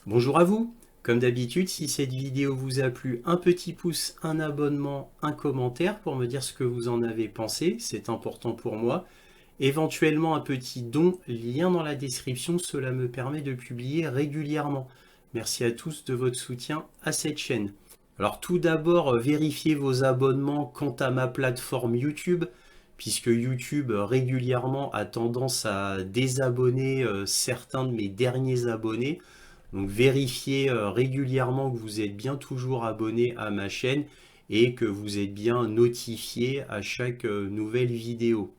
Bonjour à vous. Comme d'habitude, si cette vidéo vous a plu, un petit pouce, un abonnement, un commentaire pour me dire ce que vous en avez pensé, c'est important pour moi. Éventuellement un petit don, lien dans la description, cela me permet de publier régulièrement. Merci à tous de votre soutien à cette chaîne. Alors tout d'abord, vérifiez vos abonnements quant à ma plateforme YouTube, puisque YouTube régulièrement a tendance à désabonner certains de mes derniers abonnés. Donc vérifiez régulièrement que vous êtes bien toujours abonné à ma chaîne et que vous êtes bien notifié à chaque nouvelle vidéo.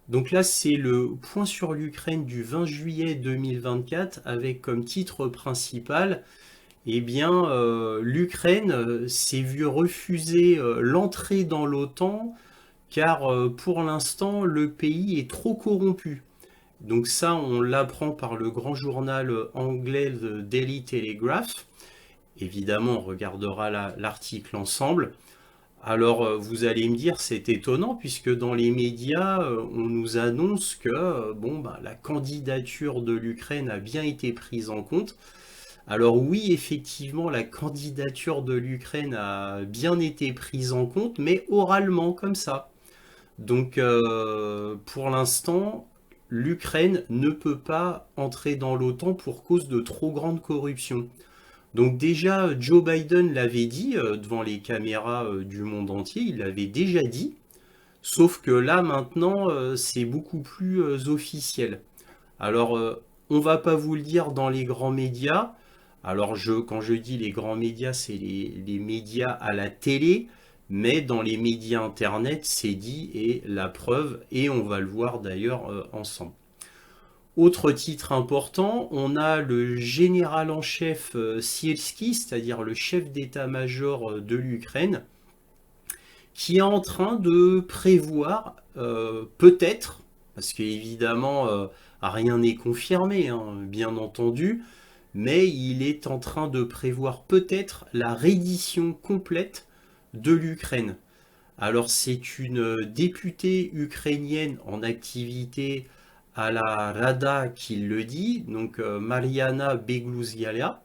Donc là, c'est le point sur l'Ukraine du 20 juillet 2024 avec comme titre principal, l'Ukraine s'est vue refuser l'entrée dans l'OTAN car pour l'instant, le pays est trop corrompu. Donc ça, on l'apprend par le grand journal anglais The Daily Telegraph. Évidemment, on regardera l'article ensemble. Alors, vous allez me dire, c'est étonnant, puisque dans les médias, on nous annonce que la candidature de l'Ukraine a bien été prise en compte. Alors oui, effectivement, la candidature de l'Ukraine a bien été prise en compte, mais oralement, comme ça. Donc, pour l'instant, l'Ukraine ne peut pas entrer dans l'OTAN pour cause de trop grande corruption. Donc déjà, Joe Biden l'avait dit devant les caméras du monde entier, il l'avait déjà dit, sauf que là maintenant, c'est beaucoup plus officiel. Alors, on va pas vous le dire dans les grands médias. Alors, quand je dis les grands médias, c'est les médias à la télé, mais dans les médias internet, c'est dit et la preuve, et on va le voir d'ailleurs ensemble. Autre titre important, on a le général en chef Sielski, c'est-à-dire le chef d'état-major de l'Ukraine, qui est en train de prévoir, peut-être, parce qu'évidemment rien n'est confirmé, hein, bien entendu, mais il est en train de prévoir peut-être la reddition complète de l'Ukraine. Alors c'est une députée ukrainienne en activité à la Rada qui le dit, donc Mariana Begluzialia.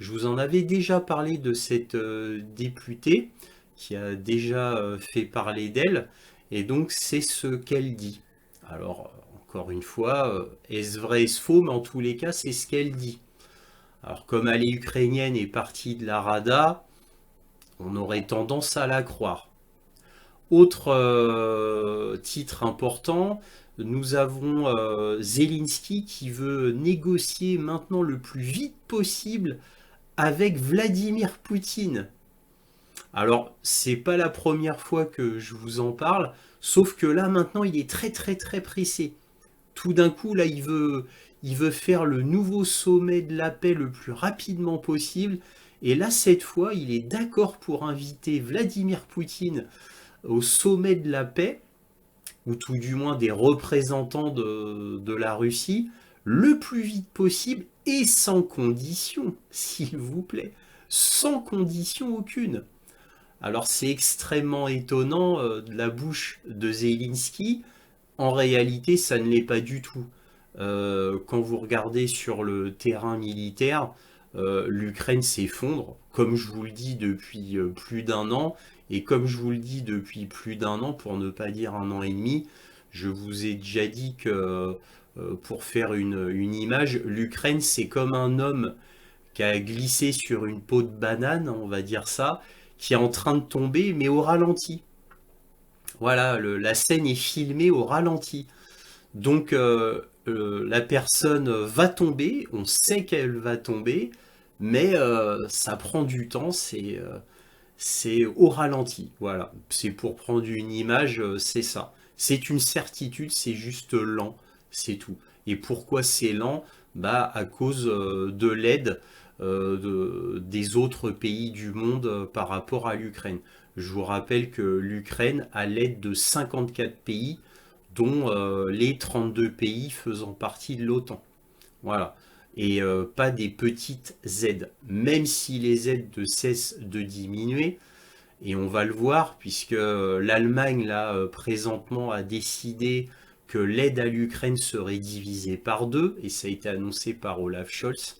Je vous en avais déjà parlé de cette députée qui a déjà fait parler d'elle, et donc c'est ce qu'elle dit. Alors encore une fois, est-ce vrai, est-ce faux, mais en tous les cas c'est ce qu'elle dit. Alors comme elle est ukrainienne et partie de la Rada, on aurait tendance à la croire. Autre titre important, nous avons Zelensky qui veut négocier maintenant le plus vite possible avec Vladimir Poutine. Alors, c'est pas la première fois que je vous en parle, sauf que là maintenant il est très très très pressé. Tout d'un coup, là, il veut faire le nouveau sommet de la paix le plus rapidement possible. Et là, cette fois, il est d'accord pour inviter Vladimir Poutine au sommet de la paix, ou tout du moins des représentants de la Russie, le plus vite possible et sans condition, s'il vous plaît. Sans condition aucune. Alors c'est extrêmement étonnant de la bouche de Zelensky. En réalité, ça ne l'est pas du tout. Quand vous regardez sur le terrain militaire, l'Ukraine s'effondre, comme je vous le dis depuis plus d'un an, et comme je vous le dis depuis plus d'un an, pour ne pas dire un an et demi, je vous ai déjà dit que, pour faire une image, l'Ukraine c'est comme un homme qui a glissé sur une peau de banane, on va dire ça, qui est en train de tomber, mais au ralenti. Voilà, la scène est filmée au ralenti. Donc la personne va tomber, on sait qu'elle va tomber, mais ça prend du temps, c'est au ralenti. Voilà, c'est pour prendre une image, c'est ça. C'est une certitude, c'est juste lent, c'est tout. Et pourquoi c'est lent? Bah à cause de l'aide des autres pays du monde par rapport à l'Ukraine. Je vous rappelle que l'Ukraine a l'aide de 54 pays, dont les 32 pays faisant partie de l'OTAN. Voilà. Et pas des petites aides. Même si les aides ne cessent de diminuer, et on va le voir, puisque l'Allemagne, là, présentement, a décidé que l'aide à l'Ukraine serait divisée par deux, et ça a été annoncé par Olaf Scholz.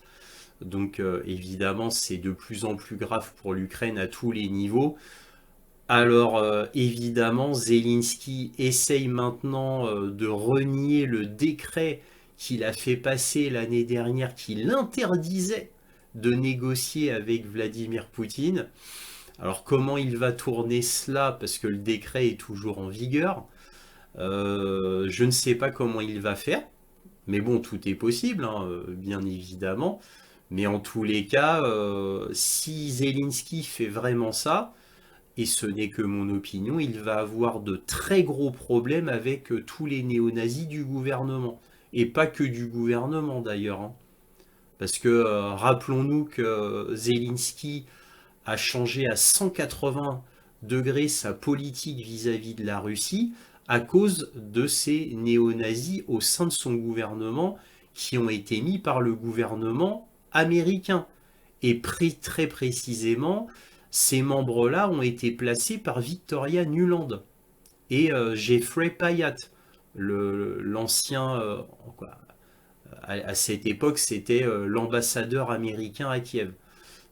Donc évidemment, c'est de plus en plus grave pour l'Ukraine à tous les niveaux. Alors évidemment, Zelensky essaye maintenant de renier le décret qu'il a fait passer l'année dernière qui l'interdisait de négocier avec Vladimir Poutine. Alors comment il va tourner cela parce que le décret est toujours en vigueur. Je ne sais pas comment il va faire, mais bon, tout est possible, hein, bien évidemment. Mais en tous les cas, si Zelensky fait vraiment ça, et ce n'est que mon opinion, il va avoir de très gros problèmes avec tous les néo-nazis du gouvernement. Et pas que du gouvernement d'ailleurs, hein. Parce que rappelons-nous que Zelensky a changé à 180 degrés sa politique vis-à-vis de la Russie à cause de ces néo-nazis au sein de son gouvernement qui ont été mis par le gouvernement américain. Et très précisément, ces membres-là ont été placés par Victoria Nuland et Jeffrey Payat, l'ancien, à cette époque, c'était l'ambassadeur américain à Kiev.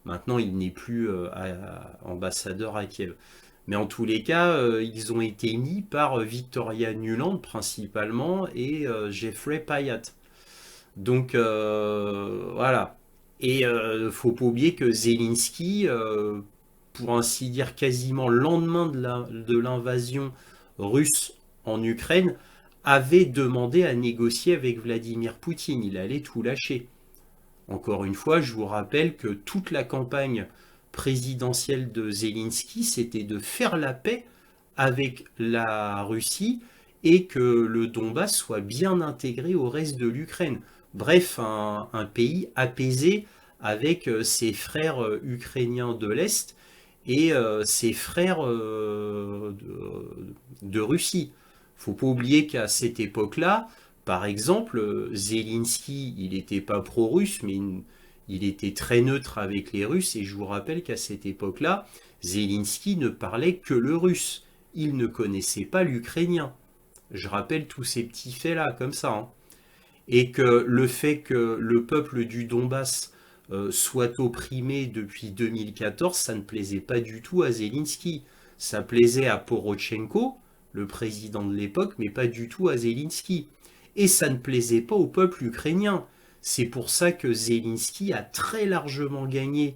Maintenant, il n'est plus ambassadeur à Kiev. Mais en tous les cas, ils ont été mis par Victoria Nuland principalement et Jeffrey Payat. Donc voilà. Et faut pas oublier que Zelensky, pour ainsi dire quasiment le lendemain de l'invasion russe en Ukraine, avait demandé à négocier avec Vladimir Poutine. Il allait tout lâcher. Encore une fois, je vous rappelle que toute la campagne présidentielle de Zelensky, c'était de faire la paix avec la Russie et que le Donbass soit bien intégré au reste de l'Ukraine. Bref, un pays apaisé avec ses frères ukrainiens de l'Est et ses frères de Russie. Faut pas oublier qu'à cette époque-là, par exemple, Zelensky, il n'était pas pro-russe, mais il était très neutre avec les Russes. Et je vous rappelle qu'à cette époque-là, Zelensky ne parlait que le russe. Il ne connaissait pas l'ukrainien. Je rappelle tous ces petits faits-là, comme ça, hein. Et que le fait que le peuple du Donbass soit opprimé depuis 2014, ça ne plaisait pas du tout à Zelensky. Ça plaisait à Porochenko, le président de l'époque, mais pas du tout à Zelensky. Et ça ne plaisait pas au peuple ukrainien. C'est pour ça que Zelensky a très largement gagné,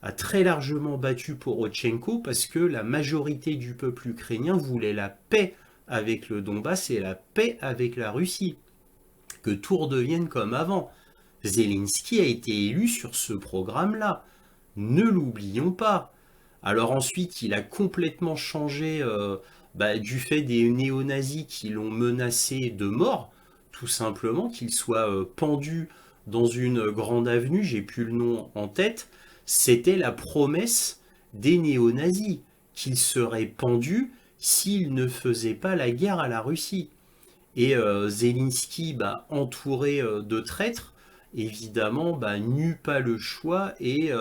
a très largement battu Porochenko, parce que la majorité du peuple ukrainien voulait la paix avec le Donbass et la paix avec la Russie. Que tout redevienne comme avant. Zelensky a été élu sur ce programme-là. Ne l'oublions pas. Alors ensuite, il a complètement changé du fait des néo-nazis qui l'ont menacé de mort, tout simplement, qu'il soit pendu dans une grande avenue, j'ai plus le nom en tête. C'était la promesse des néo-nazis, qu'il serait pendu s'il ne faisait pas la guerre à la Russie. Et Zelensky, entouré de traîtres, évidemment, n'eut pas le choix et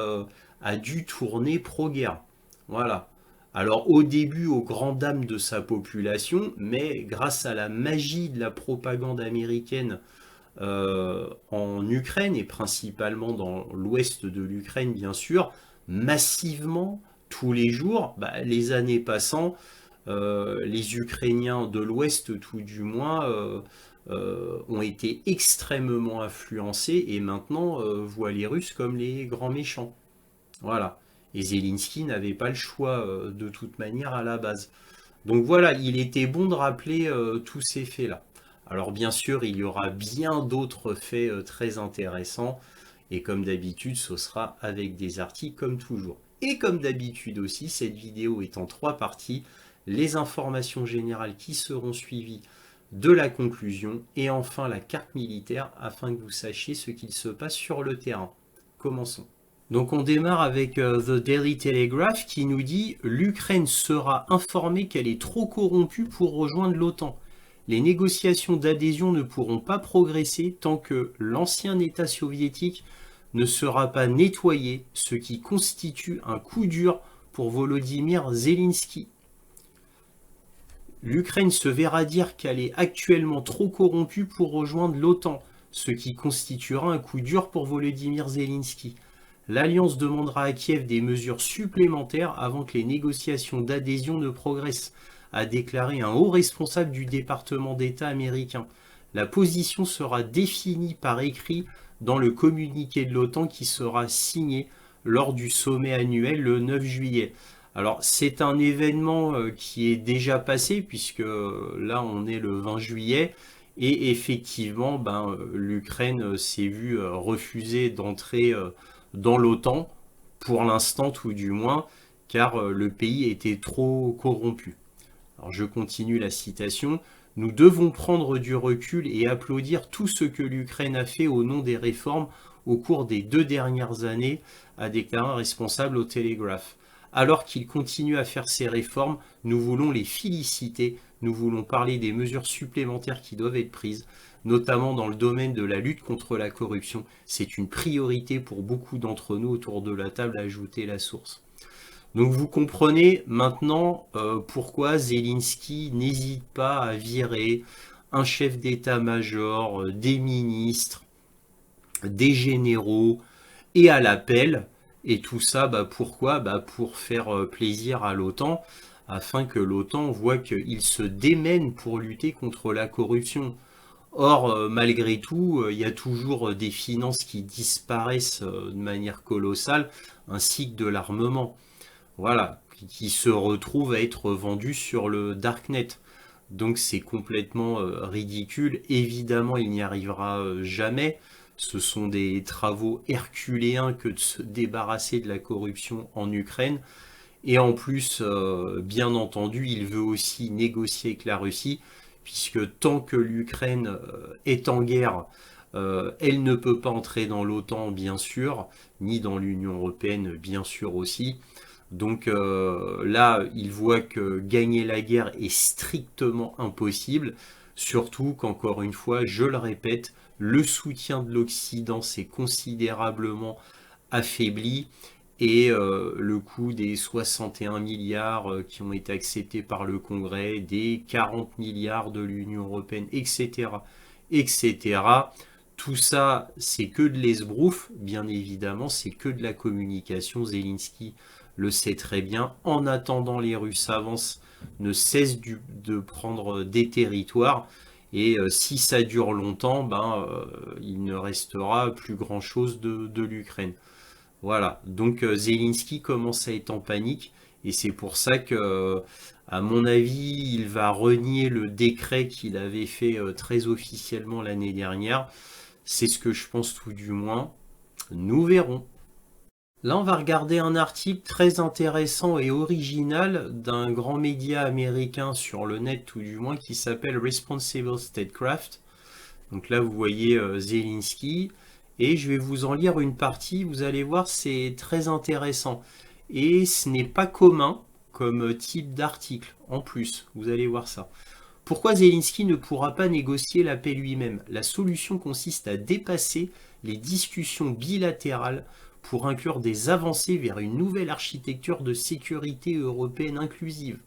a dû tourner pro-guerre. Voilà. Alors au début, aux grandes dames de sa population, mais grâce à la magie de la propagande américaine en Ukraine, et principalement dans l'ouest de l'Ukraine, bien sûr, massivement, tous les jours, les années passant, les Ukrainiens de l'Ouest, tout du moins, ont été extrêmement influencés et maintenant voient les Russes comme les grands méchants. Voilà. Et Zelensky n'avait pas le choix de toute manière à la base. Donc voilà, il était bon de rappeler tous ces faits-là. Alors bien sûr, il y aura bien d'autres faits très intéressants. Et comme d'habitude, ce sera avec des articles comme toujours. Et comme d'habitude aussi, cette vidéo est en 3 parties. Les informations générales qui seront suivies de la conclusion et enfin la carte militaire afin que vous sachiez ce qu'il se passe sur le terrain. Commençons. Donc on démarre avec The Daily Telegraph qui nous dit « L'Ukraine sera informée qu'elle est trop corrompue pour rejoindre l'OTAN. Les négociations d'adhésion ne pourront pas progresser tant que l'ancien État soviétique ne sera pas nettoyé, ce qui constitue un coup dur pour Volodymyr Zelensky. L'Ukraine se verra dire qu'elle est actuellement trop corrompue pour rejoindre l'OTAN, ce qui constituera un coup dur pour Volodymyr Zelensky. L'Alliance demandera à Kiev des mesures supplémentaires avant que les négociations d'adhésion ne progressent, a déclaré un haut responsable du département d'État américain. La position sera définie par écrit dans le communiqué de l'OTAN qui sera signé lors du sommet annuel le 9 juillet. Alors c'est un événement qui est déjà passé puisque là on est le 20 juillet et effectivement l'Ukraine s'est vue refuser d'entrer dans l'OTAN, pour l'instant tout du moins, car le pays était trop corrompu. Alors je continue la citation. Nous devons prendre du recul et applaudir tout ce que l'Ukraine a fait au nom des réformes au cours des 2 dernières années, a déclaré un responsable au Telegraph. Alors qu'ils continuent à faire ces réformes, nous voulons les féliciter, nous voulons parler des mesures supplémentaires qui doivent être prises, notamment dans le domaine de la lutte contre la corruption. C'est une priorité pour beaucoup d'entre nous autour de la table, a ajouté la source. Donc vous comprenez maintenant pourquoi Zelensky n'hésite pas à virer un chef d'état-major, des ministres, des généraux et à l'appel. Et tout ça, pourquoi pour faire plaisir à l'OTAN, afin que l'OTAN voit qu'il se démène pour lutter contre la corruption. Or, malgré tout, il y a toujours des finances qui disparaissent de manière colossale, ainsi que de l'armement. Voilà, qui se retrouvent à être vendus sur le Darknet. Donc c'est complètement ridicule. Évidemment, il n'y arrivera jamais. Ce sont des travaux herculéens que de se débarrasser de la corruption en Ukraine. Et en plus, bien entendu, il veut aussi négocier avec la Russie, puisque tant que l'Ukraine est en guerre, elle ne peut pas entrer dans l'OTAN, bien sûr, ni dans l'Union européenne, bien sûr aussi. Donc là, il voit que gagner la guerre est strictement impossible, surtout qu'encore une fois, je le répète, le soutien de l'Occident s'est considérablement affaibli et le coût des 61 milliards qui ont été acceptés par le Congrès, des 40 milliards de l'Union européenne, etc., etc., tout ça, c'est que de l'esbrouf, bien évidemment, c'est que de la communication. Zelensky le sait très bien. En attendant, les Russes avancent, ne cessent de prendre des territoires. Et si ça dure longtemps, il ne restera plus grand-chose de l'Ukraine. Voilà, donc Zelensky commence à être en panique. Et c'est pour ça que, à mon avis, il va renier le décret qu'il avait fait très officiellement l'année dernière. C'est ce que je pense tout du moins. Nous verrons. Là, on va regarder un article très intéressant et original d'un grand média américain sur le net, tout du moins, qui s'appelle Responsible Statecraft. Donc là, vous voyez Zelensky. Et je vais vous en lire une partie. Vous allez voir, c'est très intéressant. Et ce n'est pas commun comme type d'article. En plus, vous allez voir ça. Pourquoi Zelensky ne pourra pas négocier la paix lui-même? La solution consiste à dépasser les discussions bilatérales pour inclure des avancées vers une nouvelle architecture de sécurité européenne inclusive.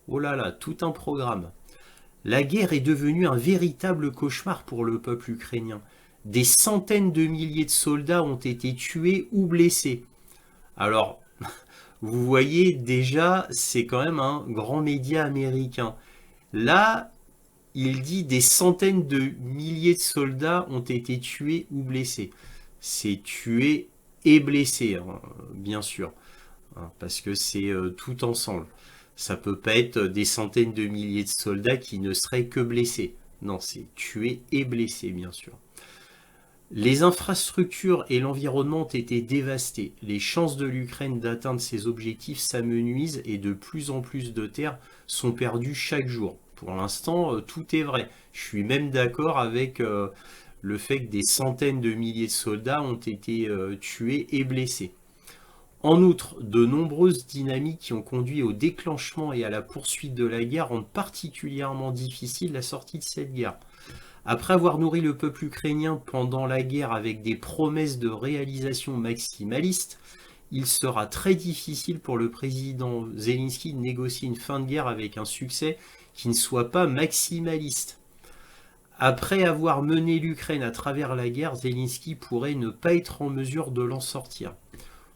Oh là là, tout un programme. La guerre est devenue un véritable cauchemar pour le peuple ukrainien. Des centaines de milliers de soldats ont été tués ou blessés. Alors, vous voyez déjà, c'est quand même un grand média américain. Là, il dit des centaines de milliers de soldats ont été tués ou blessés. C'est tués et blessés, hein, bien sûr, hein, parce que c'est tout ensemble. Ça peut pas être des centaines de milliers de soldats qui ne seraient que blessés. Non, c'est tués et blessés, bien sûr. Les infrastructures et l'environnement ont été dévastés. Les chances de l'Ukraine d'atteindre ses objectifs s'amenuisent et de plus en plus de terres sont perdues chaque jour. Pour l'instant, tout est vrai. Je suis même d'accord avec le fait que des centaines de milliers de soldats ont été tués et blessés. En outre, de nombreuses dynamiques qui ont conduit au déclenchement et à la poursuite de la guerre rendent particulièrement difficile la sortie de cette guerre. Après avoir nourri le peuple ukrainien pendant la guerre avec des promesses de réalisation maximalistes, il sera très difficile pour le président Zelensky de négocier une fin de guerre avec un succès qui ne soit pas maximaliste. Après avoir mené l'Ukraine à travers la guerre, Zelensky pourrait ne pas être en mesure de l'en sortir.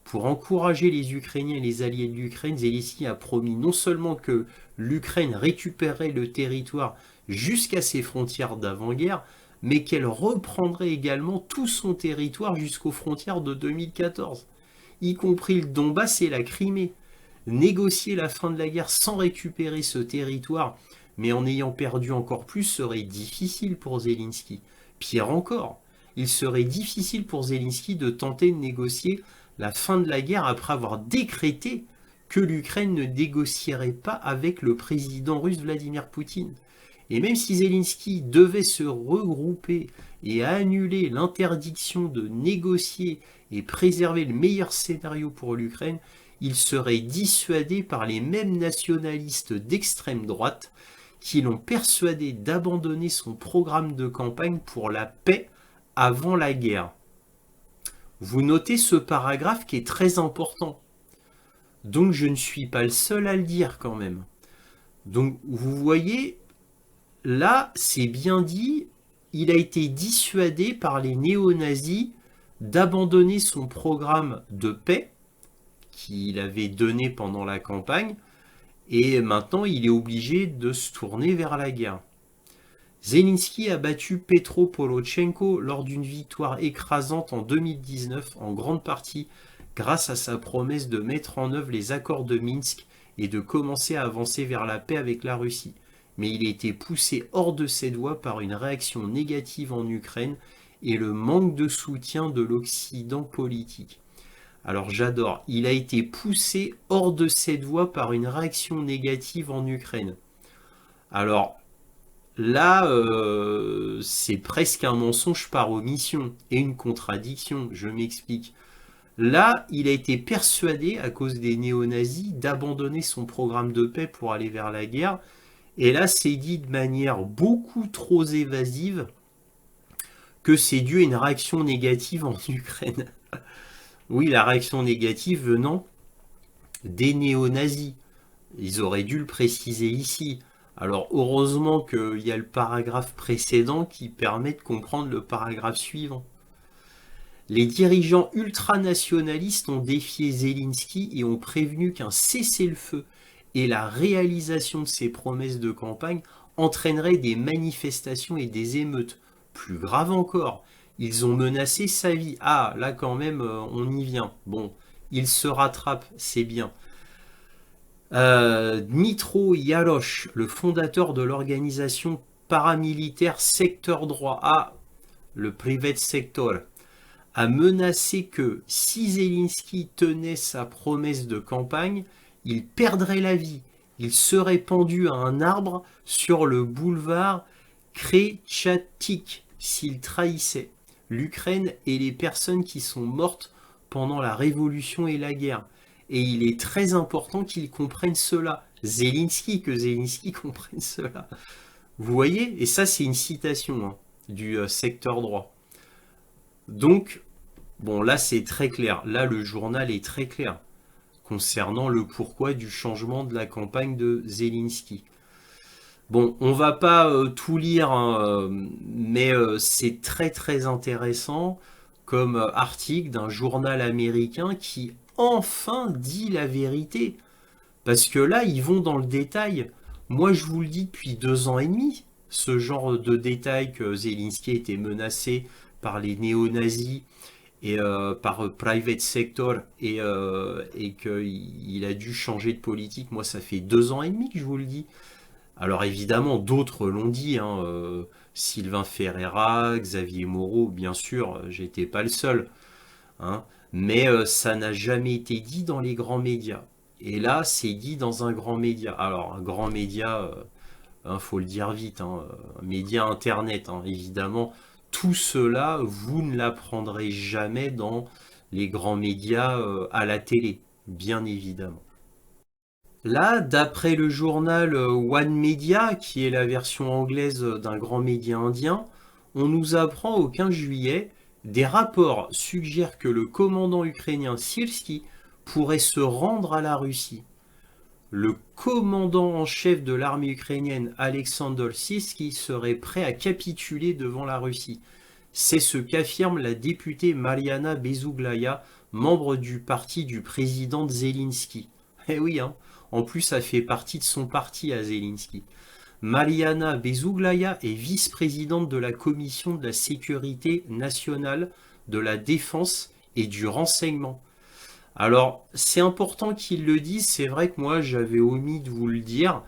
Pour encourager les Ukrainiens et les alliés de l'Ukraine, Zelensky a promis non seulement que l'Ukraine récupérerait le territoire jusqu'à ses frontières d'avant-guerre, mais qu'elle reprendrait également tout son territoire jusqu'aux frontières de 2014, y compris le Donbass et la Crimée. Négocier la fin de la guerre sans récupérer ce territoire, mais en ayant perdu encore plus, serait difficile pour Zelensky. Pire encore, il serait difficile pour Zelensky de tenter de négocier la fin de la guerre après avoir décrété que l'Ukraine ne négocierait pas avec le président russe Vladimir Poutine. Et même si Zelensky devait se regrouper et annuler l'interdiction de négocier et préserver le meilleur scénario pour l'Ukraine, il serait dissuadé par les mêmes nationalistes d'extrême droite qui l'ont persuadé d'abandonner son programme de campagne pour la paix avant la guerre. Vous notez ce paragraphe qui est très important. Donc je ne suis pas le seul à le dire quand même. Donc vous voyez, là c'est bien dit, il a été dissuadé par les néo-nazis d'abandonner son programme de paix qu'il avait donné pendant la campagne, et maintenant il est obligé de se tourner vers la guerre. Zelensky a battu Petro Poroshenko lors d'une victoire écrasante en 2019, en grande partie grâce à sa promesse de mettre en œuvre les accords de Minsk et de commencer à avancer vers la paix avec la Russie. Mais il a été poussé hors de cette voie par une réaction négative en Ukraine et le manque de soutien de l'Occident politique. Alors j'adore, il a été poussé hors de cette voie par une réaction négative en Ukraine. Alors là, c'est presque un mensonge par omission et une contradiction, je m'explique. Là, il a été persuadé, à cause des néo-nazis, d'abandonner son programme de paix pour aller vers la guerre. Et là, c'est dit de manière beaucoup trop évasive que c'est dû à une réaction négative en Ukraine. Oui, la réaction négative venant des néo-nazis. Ils auraient dû le préciser ici. Alors heureusement qu'il y a le paragraphe précédent qui permet de comprendre le paragraphe suivant. Les dirigeants ultranationalistes ont défié Zelensky et ont prévenu qu'un cessez-le-feu et la réalisation de ses promesses de campagne entraîneraient des manifestations et des émeutes. Plus grave encore, ils ont menacé sa vie. Ah, là quand même, on y vient. Bon, il se rattrape, c'est bien. Dmitro Yaloch, le fondateur de l'organisation paramilitaire Secteur Droit, le Private Sector, a menacé que si Zelensky tenait sa promesse de campagne, il perdrait la vie. Il serait pendu à un arbre sur le boulevard Kretchatik s'il trahissait l'Ukraine et les personnes qui sont mortes pendant la révolution et la guerre. Et il est très important qu'il comprenne cela. Que Zelensky comprenne cela. Vous voyez? Et ça, c'est une citation du secteur droit. Donc, bon, là, c'est très clair. Là, le journal est très clair concernant le pourquoi du changement de la campagne de Zelensky. Bon, on va pas tout lire, mais c'est très très intéressant comme article d'un journal américain qui enfin dit la vérité. Parce que là, ils vont dans le détail. Moi, je vous le dis depuis 2 ans et demi, ce genre de détail que Zelensky était menacé par les néo-nazis et par Private Sector et qu'il a dû changer de politique. Moi, ça fait 2 ans et demi que je vous le dis. Alors évidemment, d'autres l'ont dit, Sylvain Ferreira, Xavier Moreau, bien sûr, j'étais pas le seul, hein, mais ça n'a jamais été dit dans les grands médias. Et là, c'est dit dans un grand média. Alors, un grand média, faut le dire vite, un média internet, évidemment. Tout cela, vous ne l'apprendrez jamais dans les grands médias à la télé, bien évidemment. Là, d'après le journal One Media, qui est la version anglaise d'un grand média indien, on nous apprend au 15 juillet, des rapports suggèrent que le commandant ukrainien Syrski pourrait se rendre à la Russie. le commandant en chef de l'armée ukrainienne, Alexandre Syrski, serait prêt à capituler devant la Russie. C'est ce qu'affirme la députée Mariana Bezouglaya, membre du parti du président Zelensky. Eh oui, hein. En plus, ça fait partie de son parti à Zelensky. Mariana Bezouglaya est vice-présidente de la Commission de la sécurité nationale, de la défense et du renseignement. Alors, c'est important qu'il le dise, c'est vrai que moi j'avais omis de vous le dire,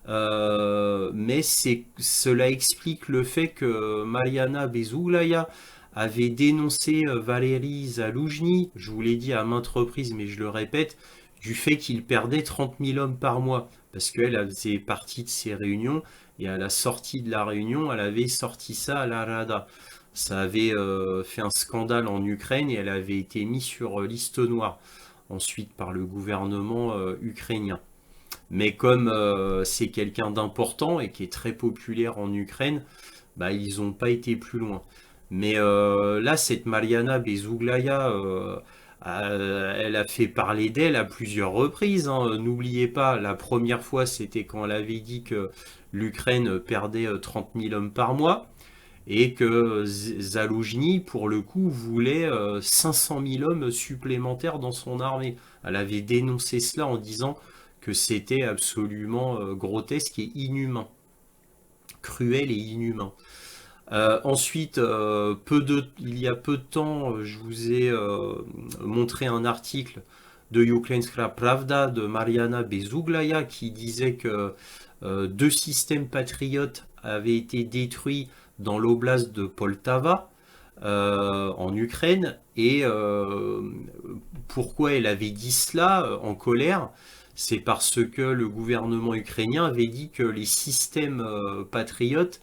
mais cela explique le fait que Mariana Bezouglaya avait dénoncé Valéry Zaloujny, je vous l'ai dit à maintes reprises, mais je le répète, du fait qu'il perdait 30 000 hommes par mois, parce qu'elle faisait partie de ces réunions, et à la sortie de la réunion, elle avait sorti ça à la Rada. Ça avait fait un scandale en Ukraine et elle avait été mise sur liste noire ensuite par le gouvernement ukrainien. Mais comme c'est quelqu'un d'important et qui est très populaire en Ukraine, bah, ils n'ont pas été plus loin. Mais là, cette Mariana Bezouglaya, elle a fait parler d'elle à plusieurs reprises, hein. N'oubliez pas, la première fois, c'était quand elle avait dit que l'Ukraine perdait 30 000 hommes par mois et que Zaloujny, pour le coup, voulait 500 000 hommes supplémentaires dans son armée. Elle avait dénoncé cela en disant que c'était absolument grotesque et inhumain, cruel et inhumain. Ensuite, il y a peu de temps, je vous ai montré un article de Ukrainska Pravda de Mariana Bezouglaya qui disait que deux systèmes patriotes avaient été détruits dans l'oblast de Poltava en Ukraine. Et pourquoi elle avait dit cela en colère? C'est parce que le gouvernement ukrainien avait dit que les systèmes patriotes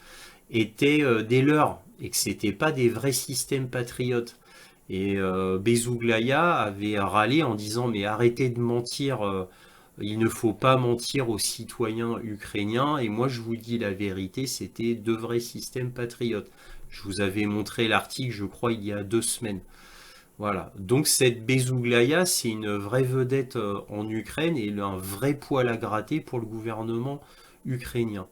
étaient des leurs et que c'était pas des vrais systèmes patriotes. Et Bezouglaya avait râlé en disant mais arrêtez de mentir, il ne faut pas mentir aux citoyens ukrainiens. Et moi je vous dis la vérité, c'était de vrais systèmes patriotes. Je vous avais montré l'article, je crois, il y a 2 semaines. Voilà. Donc cette Bezouglaya, c'est une vraie vedette en Ukraine et un vrai poil à gratter pour le gouvernement ukrainien.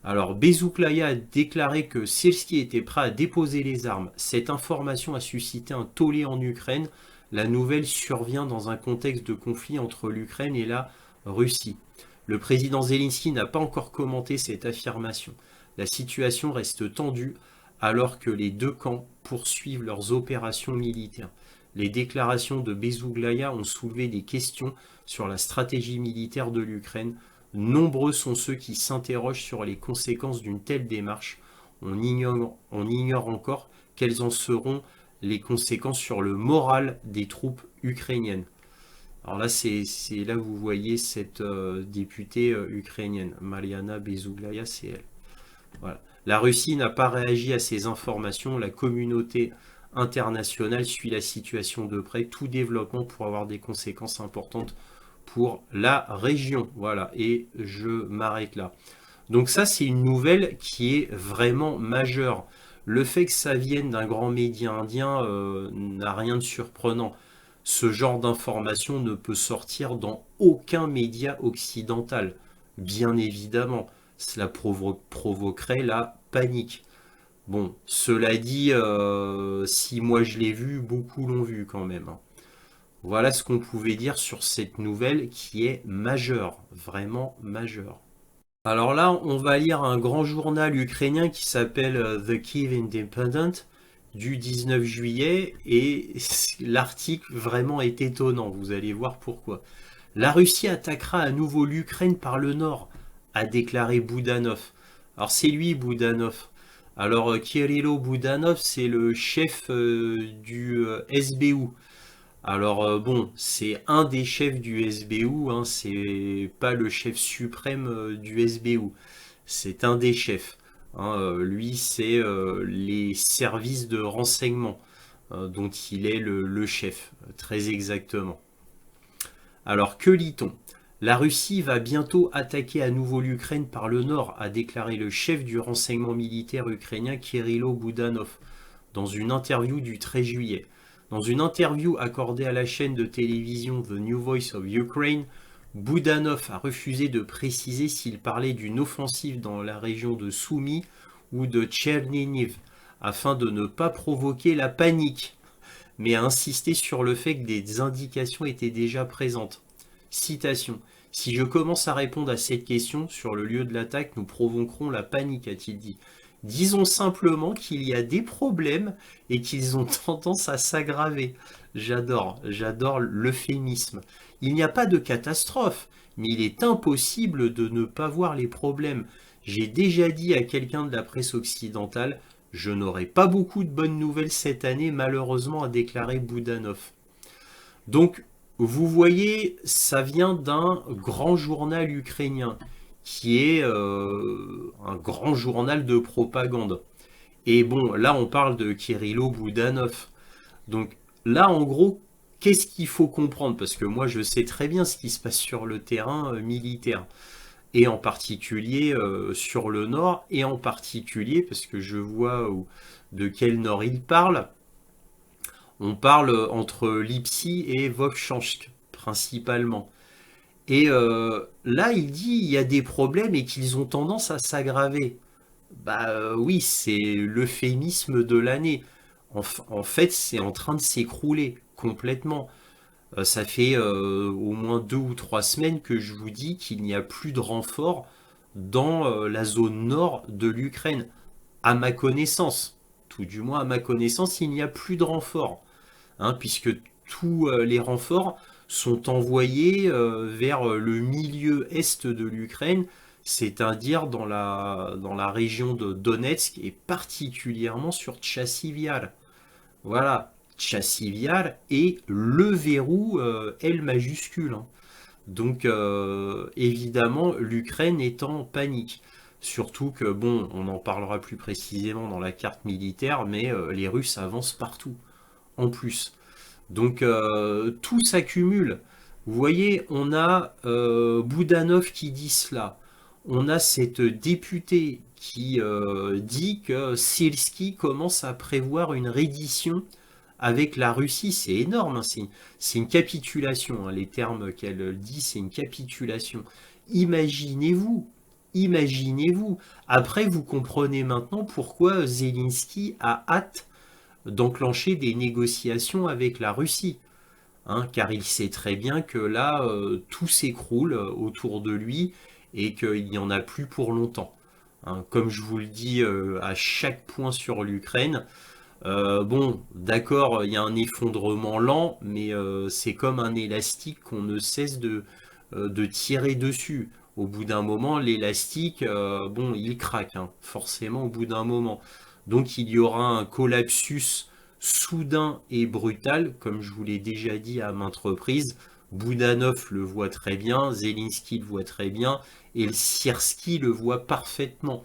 Alors, Bezouglaya a déclaré que Syrski était prêt à déposer les armes. Cette information a suscité un tollé en Ukraine. La nouvelle survient dans un contexte de conflit entre l'Ukraine et la Russie. Le président Zelensky n'a pas encore commenté cette affirmation. La situation reste tendue alors que les deux camps poursuivent leurs opérations militaires. Les déclarations de Bezouglaya ont soulevé des questions sur la stratégie militaire de l'Ukraine. Nombreux sont ceux qui s'interrogent sur les conséquences d'une telle démarche. On ignore encore quelles en seront les conséquences sur le moral des troupes ukrainiennes. Alors là, c'est là que vous voyez cette députée ukrainienne, Mariana Bezouglaya, c'est elle. Voilà. La Russie n'a pas réagi à ces informations. La communauté internationale suit la situation de près. Tout développement pourrait avoir des conséquences importantes pour la région. Voilà, et je m'arrête là. Donc ça, c'est une nouvelle qui est vraiment majeure. Le fait que ça vienne d'un grand média indien n'a rien de surprenant. Ce genre d'information ne peut sortir dans aucun média occidental, bien évidemment. Cela provoquerait la panique. Bon, cela dit, si moi je l'ai vu, beaucoup l'ont vu quand même, hein. Voilà ce qu'on pouvait dire sur cette nouvelle qui est majeure, vraiment majeure. Alors là, on va lire un grand journal ukrainien qui s'appelle The Kyiv Independent du 19 juillet et l'article vraiment est étonnant, vous allez voir pourquoi. La Russie attaquera à nouveau l'Ukraine par le nord, a déclaré Boudanov. Alors c'est lui Boudanov. Alors Kirilo Boudanov, c'est le chef du SBU. Alors bon, c'est un des chefs du SBU, hein, c'est pas le chef suprême du SBU, c'est un des chefs, hein. Lui, c'est les services de renseignement dont il est le chef, très exactement. Alors que lit-on? La Russie va bientôt attaquer à nouveau l'Ukraine par le nord, a déclaré le chef du renseignement militaire ukrainien Kirilo Boudanov dans une interview du 13 juillet. Dans une interview accordée à la chaîne de télévision The New Voice of Ukraine, Boudanov a refusé de préciser s'il parlait d'une offensive dans la région de Soumy ou de Tchernihiv, afin de ne pas provoquer la panique, mais a insisté sur le fait que des indications étaient déjà présentes. Citation. Si je commence à répondre à cette question sur le lieu de l'attaque, nous provoquerons la panique, a-t-il dit. Disons simplement qu'il y a des problèmes et qu'ils ont tendance à s'aggraver. J'adore l'euphémisme. Il n'y a pas de catastrophe, mais il est impossible de ne pas voir les problèmes. J'ai déjà dit à quelqu'un de la presse occidentale, je n'aurai pas beaucoup de bonnes nouvelles cette année, malheureusement, a déclaré Boudanov. Donc, vous voyez, ça vient d'un grand journal ukrainien, qui est un grand journal de propagande. Et bon, là, on parle de Kirilo Boudanov. Donc, là, en gros, qu'est-ce qu'il faut comprendre? Parce que moi, je sais très bien ce qui se passe sur le terrain militaire. Et en particulier sur le nord, et en particulier, parce que je vois de quel nord il parle, on parle entre Lipsy et Vovchansk, principalement. Et là, il dit il y a des problèmes et qu'ils ont tendance à s'aggraver. Bah oui, c'est l'euphémisme de l'année. En fait, c'est en train de s'écrouler complètement. Ça fait au moins 2 ou 3 semaines que je vous dis qu'il n'y a plus de renfort dans la zone nord de l'Ukraine. À ma connaissance, tout du moins à ma connaissance, il n'y a plus de renfort, hein, puisque tous les renforts sont envoyés vers le milieu est de l'Ukraine, c'est-à-dire dans la région de Donetsk et particulièrement sur Tchassiviar. Voilà, Tchassiviar est le verrou L majuscule, hein. Donc évidemment, l'Ukraine est en panique. Surtout que, bon, on en parlera plus précisément dans la carte militaire, mais les Russes avancent partout, en plus. Donc tout s'accumule. Vous voyez, on a Boudanov qui dit cela. On a cette députée qui dit que Syrski commence à prévoir une reddition avec la Russie. C'est énorme, hein, c'est une capitulation, hein, les termes qu'elle dit, c'est une capitulation. Imaginez-vous, imaginez-vous. Après, vous comprenez maintenant pourquoi Zelensky a hâte d'enclencher des négociations avec la Russie, hein, car il sait très bien que là, tout s'écroule autour de lui et qu'il n'y en a plus pour longtemps, hein. Comme je vous le dis à chaque point sur l'Ukraine, bon, d'accord, il y a un effondrement lent, mais c'est comme un élastique qu'on ne cesse de tirer dessus. Au bout d'un moment, l'élastique, bon, il craque, hein, forcément au bout d'un moment. Donc il y aura un collapsus soudain et brutal, comme je vous l'ai déjà dit à maintes reprises. Boudanov le voit très bien, Zelensky le voit très bien, et le Syrski le voit parfaitement,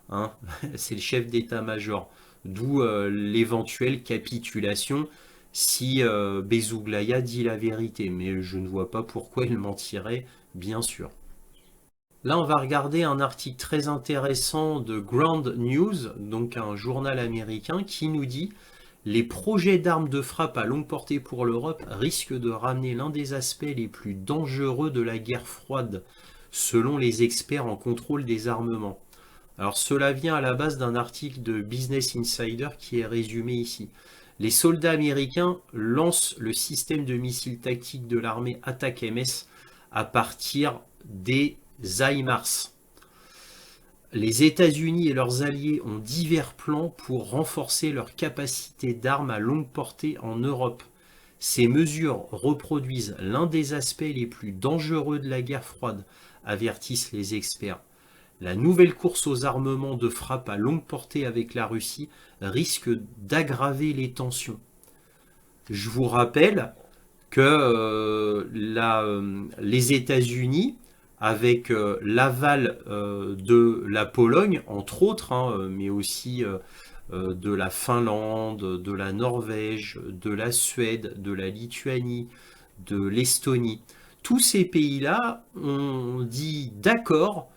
hein. C'est le chef d'état-major. D'où l'éventuelle capitulation si Bezouglaya dit la vérité. Mais je ne vois pas pourquoi il mentirait, bien sûr. Là, on va regarder un article très intéressant de Ground News, donc un journal américain, qui nous dit les projets d'armes de frappe à longue portée pour l'Europe risquent de ramener l'un des aspects les plus dangereux de la guerre froide, selon les experts en contrôle des armements. Alors cela vient à la base d'un article de Business Insider qui est résumé ici. Les soldats américains lancent le système de missiles tactiques de l'armée Attack-MS à partir des HIMARS. Les États-Unis et leurs alliés ont divers plans pour renforcer leur capacité d'armes à longue portée en Europe. Ces mesures reproduisent l'un des aspects les plus dangereux de la guerre froide, avertissent les experts. La nouvelle course aux armements de frappe à longue portée avec la Russie risque d'aggraver les tensions. Je vous rappelle que les États-Unis, avec l'aval de la Pologne, entre autres, hein, mais aussi de la Finlande, de la Norvège, de la Suède, de la Lituanie, de l'Estonie, tous ces pays-là ont dit d'accord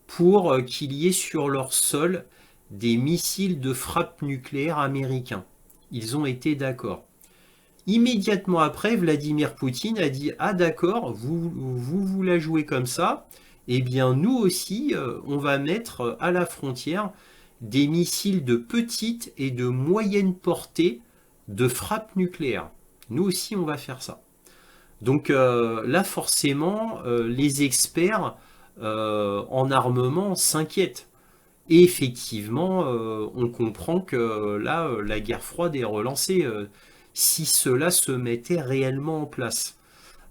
pour qu'il y ait sur leur sol des missiles de frappe nucléaire américains. Ils ont été d'accord. Immédiatement après, Vladimir Poutine a dit: ah d'accord, vous la jouez comme ça, eh bien nous aussi, on va mettre à la frontière des missiles de petite et de moyenne portée de frappe nucléaire. Nous aussi, on va faire ça. Donc là, forcément, les experts en armement s'inquiètent. Et effectivement, on comprend que là, la guerre froide est relancée. Si cela se mettait réellement en place.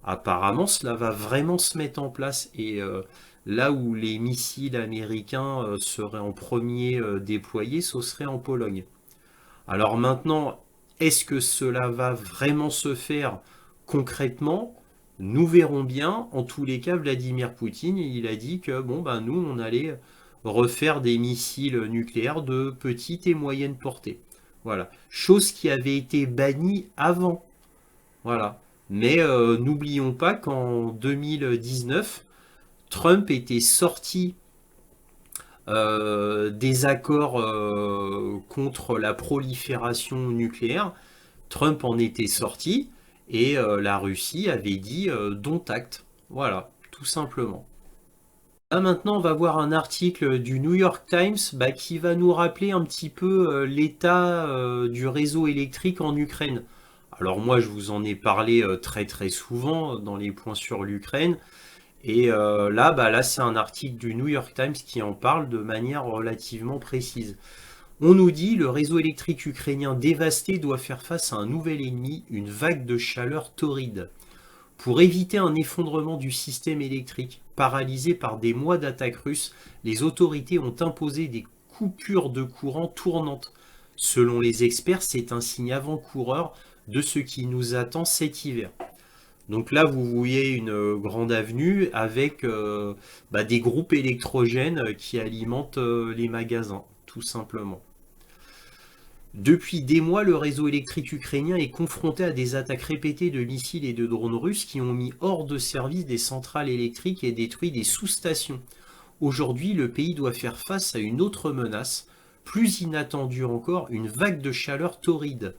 Apparemment, cela va vraiment se mettre en place. Et là où les missiles américains seraient en premier déployés, ce serait en Pologne. Alors maintenant, est-ce que cela va vraiment se faire concrètement? Nous verrons bien. En tous les cas, Vladimir Poutine, il a dit que bon, ben, nous, on allait refaire des missiles nucléaires de petite et moyenne portée. Voilà. Chose qui avait été bannie avant. Voilà. Mais n'oublions pas qu'en 2019, Trump était sorti des accords contre la prolifération nucléaire. Trump en était sorti et la Russie avait dit dont acte. Voilà, tout simplement. Là maintenant, on va voir un article du New York Times qui va nous rappeler un petit peu l'état du réseau électrique en Ukraine. Alors moi, je vous en ai parlé très très souvent dans les points sur l'Ukraine. Et là c'est un article du New York Times qui en parle de manière relativement précise. On nous dit: le réseau électrique ukrainien dévasté doit faire face à un nouvel ennemi, une vague de chaleur torride. Pour éviter un effondrement du système électrique, paralysé par des mois d'attaques russes, les autorités ont imposé des coupures de courant tournantes. Selon les experts, c'est un signe avant-coureur de ce qui nous attend cet hiver. Donc là, vous voyez une grande avenue avec des groupes électrogènes qui alimentent les magasins, tout simplement. Depuis des mois, le réseau électrique ukrainien est confronté à des attaques répétées de missiles et de drones russes qui ont mis hors de service des centrales électriques et détruit des sous-stations. Aujourd'hui, le pays doit faire face à une autre menace, plus inattendue encore, une vague de chaleur torride.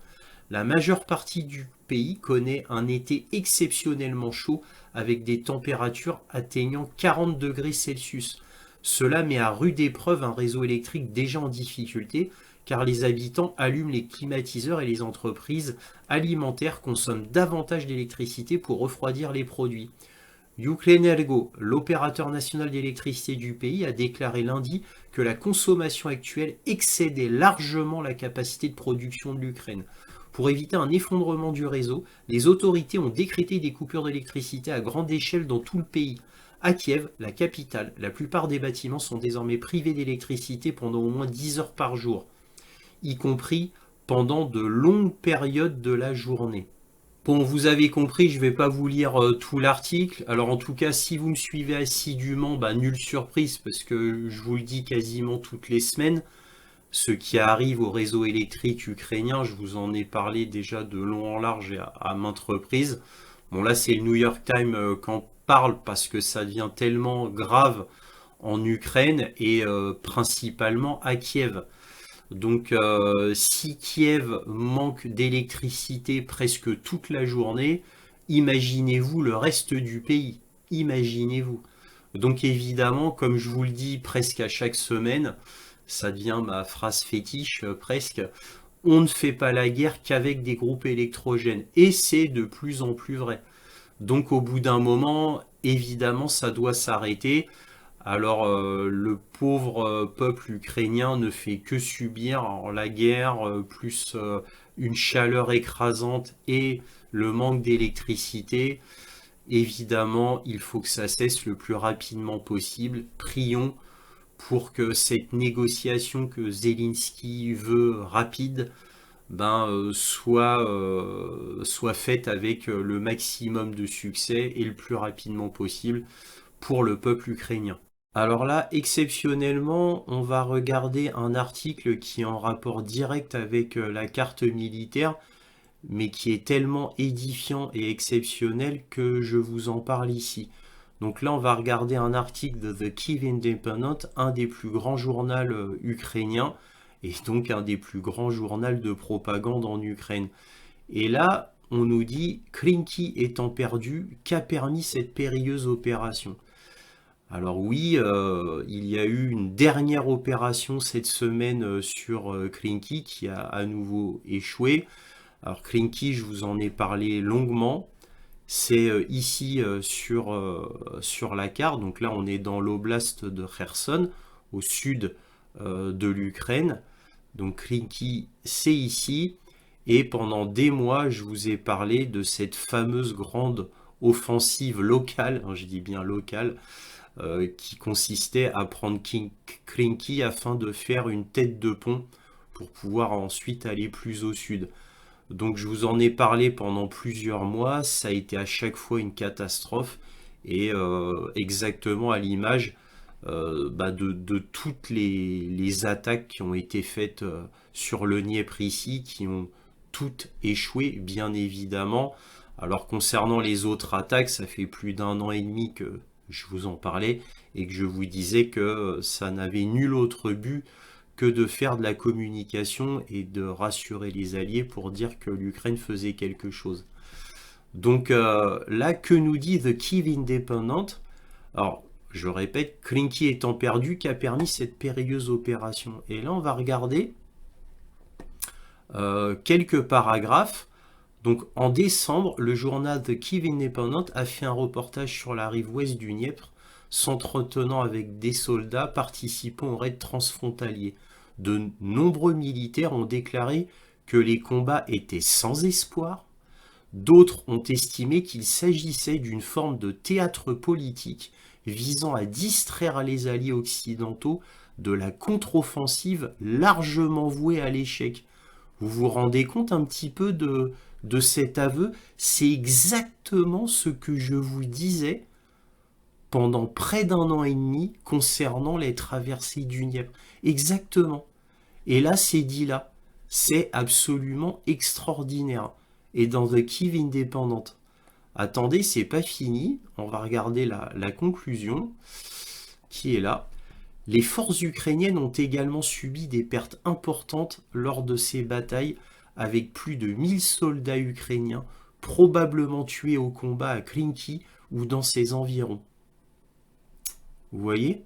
La majeure partie du pays connaît un été exceptionnellement chaud avec des températures atteignant 40 degrés Celsius. Cela met à rude épreuve un réseau électrique déjà en difficulté car les habitants allument les climatiseurs et les entreprises alimentaires consomment davantage d'électricité pour refroidir les produits. Ukrenergo, l'opérateur national d'électricité du pays, a déclaré lundi que la consommation actuelle excédait largement la capacité de production de l'Ukraine. Pour éviter un effondrement du réseau, les autorités ont décrété des coupures d'électricité à grande échelle dans tout le pays. À Kiev, la capitale, la plupart des bâtiments sont désormais privés d'électricité pendant au moins 10 heures par jour, y compris pendant de longues périodes de la journée. Bon, vous avez compris, je ne vais pas vous lire tout l'article. Alors en tout cas, si vous me suivez assidûment, nulle surprise, parce que je vous le dis quasiment toutes les semaines, ce qui arrive au réseau électrique ukrainien, je vous en ai parlé déjà de long en large et à maintes reprises. Bon là, c'est le New York Times qu'en parle parce que ça devient tellement grave en Ukraine et principalement à Kiev. Donc si Kiev manque d'électricité presque toute la journée, imaginez-vous le reste du pays. Imaginez-vous. Donc évidemment, comme je vous le dis presque à chaque semaine, ça devient ma phrase fétiche presque, on ne fait pas la guerre qu'avec des groupes électrogènes. Et c'est de plus en plus vrai. Donc au bout d'un moment, évidemment, ça doit s'arrêter. Alors le pauvre peuple ukrainien ne fait que subir la guerre, plus une chaleur écrasante et le manque d'électricité. Évidemment, il faut que ça cesse le plus rapidement possible. Prions pour que cette négociation que Zelensky veut rapide soit faite avec le maximum de succès et le plus rapidement possible pour le peuple ukrainien. Alors là, exceptionnellement, on va regarder un article qui est en rapport direct avec la carte militaire, mais qui est tellement édifiant et exceptionnel que je vous en parle ici. Donc là, on va regarder un article de The Kyiv Independent, un des plus grands journaux ukrainiens, et donc un des plus grands journaux de propagande en Ukraine. Et là, on nous dit Klinky étant perdu, qu'a permis cette périlleuse opération? Alors oui, il y a eu une dernière opération cette semaine sur Klinky qui a à nouveau échoué. Alors Klinky, je vous en ai parlé longuement. C'est ici sur la carte. Donc là, on est dans l'oblast de Kherson, au sud de l'Ukraine. Donc Klinky, c'est ici. Et pendant des mois, je vous ai parlé de cette fameuse grande offensive locale, hein, je dis bien locale, qui consistait à prendre Klinky afin de faire une tête de pont pour pouvoir ensuite aller plus au sud. Donc je vous en ai parlé pendant plusieurs mois, ça a été à chaque fois une catastrophe et exactement à l'image de toutes les attaques qui ont été faites sur le Dniepr ici, qui ont toutes échoué bien évidemment. Alors concernant les autres attaques, ça fait plus d'un an et demi que je vous en parlais et que je vous disais que ça n'avait nul autre but que de faire de la communication et de rassurer les alliés pour dire que l'Ukraine faisait quelque chose. Donc là, que nous dit The Kyiv Independent? Alors, je répète, Klinky étant perdu, qu'a permis cette périlleuse opération? Et là, on va regarder quelques paragraphes. Donc, en décembre, le journal The Kyiv Independent a fait un reportage sur la rive ouest du Dniepr, s'entretenant avec des soldats participant au raid transfrontalier. De nombreux militaires ont déclaré que les combats étaient sans espoir. D'autres ont estimé qu'il s'agissait d'une forme de théâtre politique visant à distraire les alliés occidentaux de la contre-offensive largement vouée à l'échec. Vous vous rendez compte un petit peu de cet aveu? C'est exactement ce que je vous disais pendant près d'un an et demi concernant les traversées du Dniepr. Exactement. Et là, c'est dit là. C'est absolument extraordinaire. Et dans The Kyiv Independent. Attendez, c'est pas fini. On va regarder la conclusion qui est là. Les forces ukrainiennes ont également subi des pertes importantes lors de ces batailles, avec plus de 1000 soldats ukrainiens probablement tués au combat à Klinky ou dans ses environs. Vous voyez?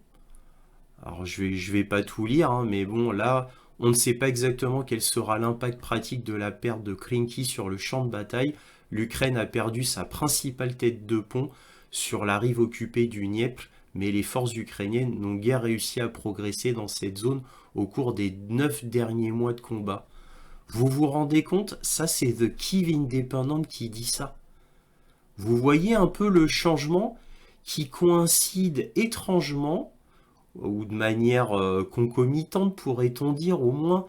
Alors je vais pas tout lire, hein, mais bon, là, on ne sait pas exactement quel sera l'impact pratique de la perte de Klinky sur le champ de bataille. L'Ukraine a perdu sa principale tête de pont sur la rive occupée du Dniepr, mais les forces ukrainiennes n'ont guère réussi à progresser dans cette zone au cours des 9 derniers mois de combat. Vous vous rendez compte? Ça, c'est The Kyiv Independent qui dit ça. Vous voyez un peu le changement qui coïncide étrangement, ou de manière concomitante, pourrait-on dire, au moins,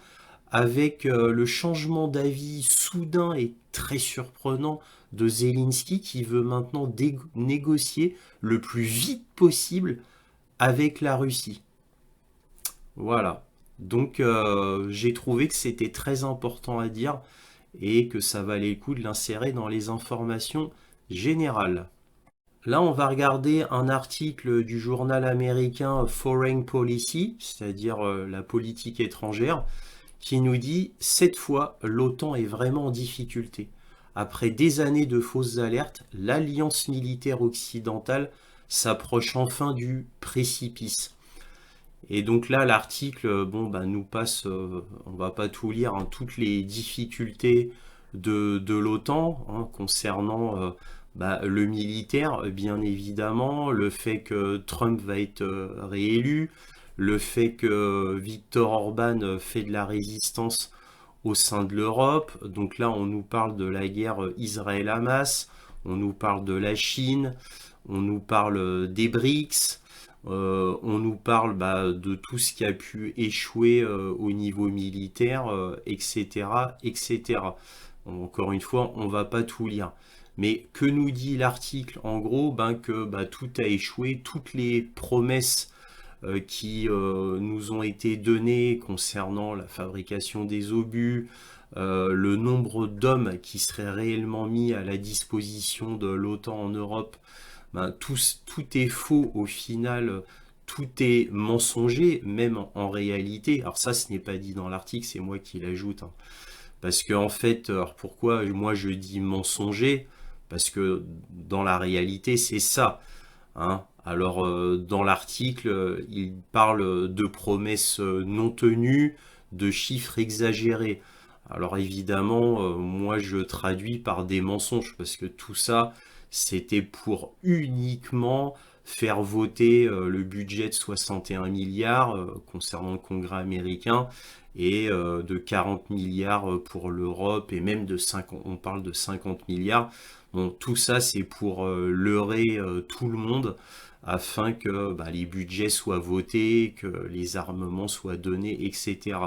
avec le changement d'avis soudain et très surprenant de Zelensky qui veut maintenant négocier le plus vite possible avec la Russie. Voilà. Donc j'ai trouvé que c'était très important à dire et que ça valait le coup de l'insérer dans les informations générales. Là, on va regarder un article du journal américain Foreign Policy, c'est-à-dire la politique étrangère, qui nous dit « Cette fois, l'OTAN est vraiment en difficulté. Après des années de fausses alertes, l'alliance militaire occidentale s'approche enfin du précipice. » Et donc là, l'article nous passe, on va pas tout lire, hein, toutes les difficultés de l'OTAN hein, concernant le militaire, bien évidemment, le fait que Trump va être réélu, le fait que Viktor Orban fait de la résistance au sein de l'Europe. Donc là, on nous parle de la guerre Israël-Hamas, on nous parle de la Chine, on nous parle des BRICS, on nous parle de tout ce qui a pu échouer au niveau militaire, etc., etc. Encore une fois, on ne va pas tout lire. Mais que nous dit l'article? En gros, que tout a échoué, toutes les promesses qui nous ont été données concernant la fabrication des obus, le nombre d'hommes qui seraient réellement mis à la disposition de l'OTAN en Europe, tout est faux au final, tout est mensonger, même en réalité. Alors ça, ce n'est pas dit dans l'article, c'est moi qui l'ajoute, hein. Parce que en fait, alors pourquoi moi je dis mensonger? Parce que dans la réalité, c'est ça, hein. Alors, dans l'article, il parle de promesses non tenues, de chiffres exagérés. Alors évidemment, moi je traduis par des mensonges, parce que tout ça, c'était pour uniquement faire voter le budget de 61 milliards concernant le Congrès américain et de 40 milliards pour l'Europe et même de 50, on parle de 50 milliards. Bon, tout ça, c'est pour leurrer tout le monde afin que les budgets soient votés, que les armements soient donnés, etc.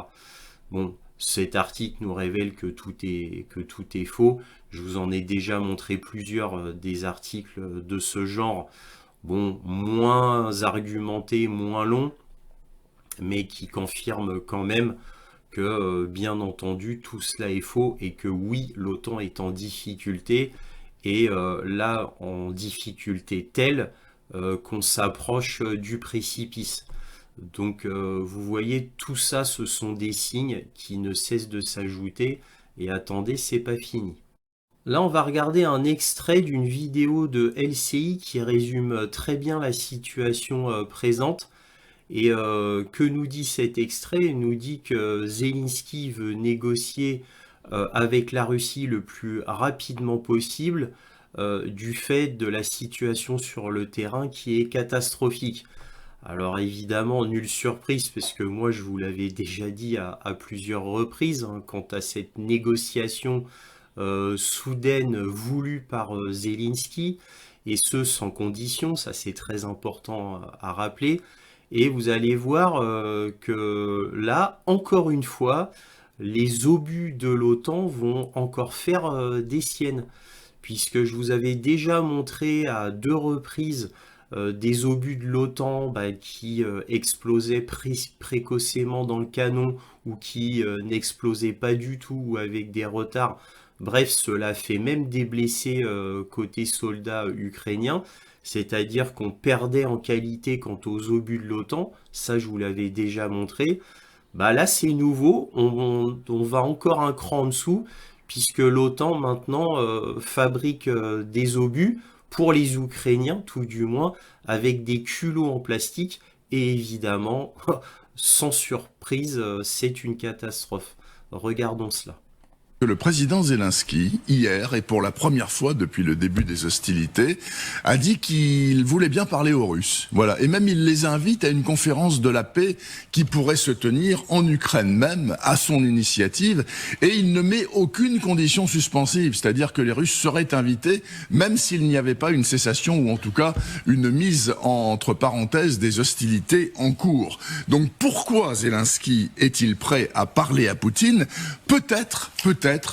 Bon, cet article nous révèle que tout est faux. Je vous en ai déjà montré plusieurs des articles de ce genre, bon, moins argumentés, moins longs, mais qui confirment quand même que, bien entendu, tout cela est faux et que oui, l'OTAN est en difficulté, et là, en difficulté telle qu'on s'approche du précipice. Donc vous voyez, tout ça, ce sont des signes qui ne cessent de s'ajouter, et attendez, c'est pas fini. Là, on va regarder un extrait d'une vidéo de LCI qui résume très bien la situation présente. Et que nous dit cet extrait? Il nous dit que Zelensky veut négocier avec la Russie le plus rapidement possible du fait de la situation sur le terrain qui est catastrophique. Alors évidemment, nulle surprise, parce que moi je vous l'avais déjà dit à plusieurs reprises, hein, quant à cette négociation soudaine voulue par Zelensky, et ce sans condition, ça c'est très important à rappeler. Et vous allez voir que là, encore une fois, les obus de l'OTAN vont encore faire des siennes, puisque je vous avais déjà montré à 2 reprises des obus de l'OTAN qui explosaient précocement dans le canon, ou qui n'explosaient pas du tout, ou avec des retards. Bref, cela fait même des blessés côté soldats ukrainiens, c'est-à-dire qu'on perdait en qualité quant aux obus de l'OTAN, ça je vous l'avais déjà montré. Là c'est nouveau, on va encore un cran en dessous, puisque l'OTAN maintenant fabrique des obus pour les Ukrainiens, tout du moins, avec des culots en plastique, et évidemment, sans surprise, c'est une catastrophe. Regardons cela. Le président Zelensky, hier, et pour la première fois depuis le début des hostilités, a dit qu'il voulait bien parler aux Russes. Voilà. Et même il les invite à une conférence de la paix qui pourrait se tenir en Ukraine même, à son initiative, et il ne met aucune condition suspensive, c'est-à-dire que les Russes seraient invités, même s'il n'y avait pas une cessation, ou en tout cas une mise entre parenthèses des hostilités en cours. Donc pourquoi Zelensky est-il prêt à parler à Poutine? Peut-être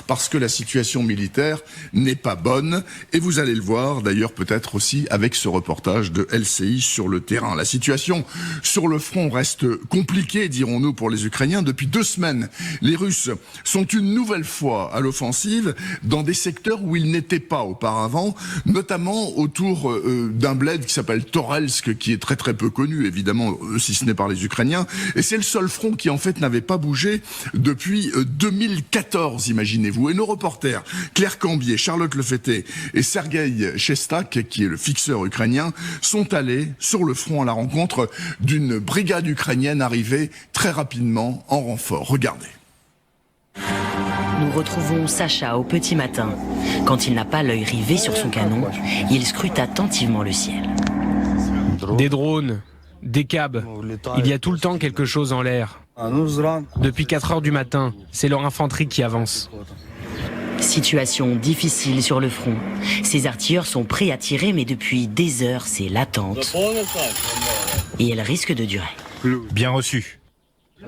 parce que la situation militaire n'est pas bonne, et vous allez le voir d'ailleurs peut-être aussi avec ce reportage de LCI sur le terrain. La situation sur le front reste compliquée, dirons-nous, pour les Ukrainiens. Depuis 2 semaines, les Russes sont une nouvelle fois à l'offensive dans des secteurs où ils n'étaient pas auparavant, notamment autour d'un bled qui s'appelle Torelsk, qui est très très peu connu évidemment, si ce n'est par les Ukrainiens, et c'est le seul front qui en fait n'avait pas bougé depuis 2014, imaginez-vous. Et nos reporters, Claire Cambier, Charlotte Lefetté et Sergueï Chestak, qui est le fixeur ukrainien, sont allés sur le front à la rencontre d'une brigade ukrainienne arrivée très rapidement en renfort. Regardez. Nous retrouvons Sacha au petit matin. Quand il n'a pas l'œil rivé sur son canon, il scrute attentivement le ciel. Des drones, des cabs, il y a tout le temps quelque chose en l'air. Depuis 4 heures du matin, c'est leur infanterie qui avance. Situation difficile sur le front. Ces artilleurs sont prêts à tirer, mais depuis des heures, c'est l'attente. Et elle risque de durer. Bien reçu.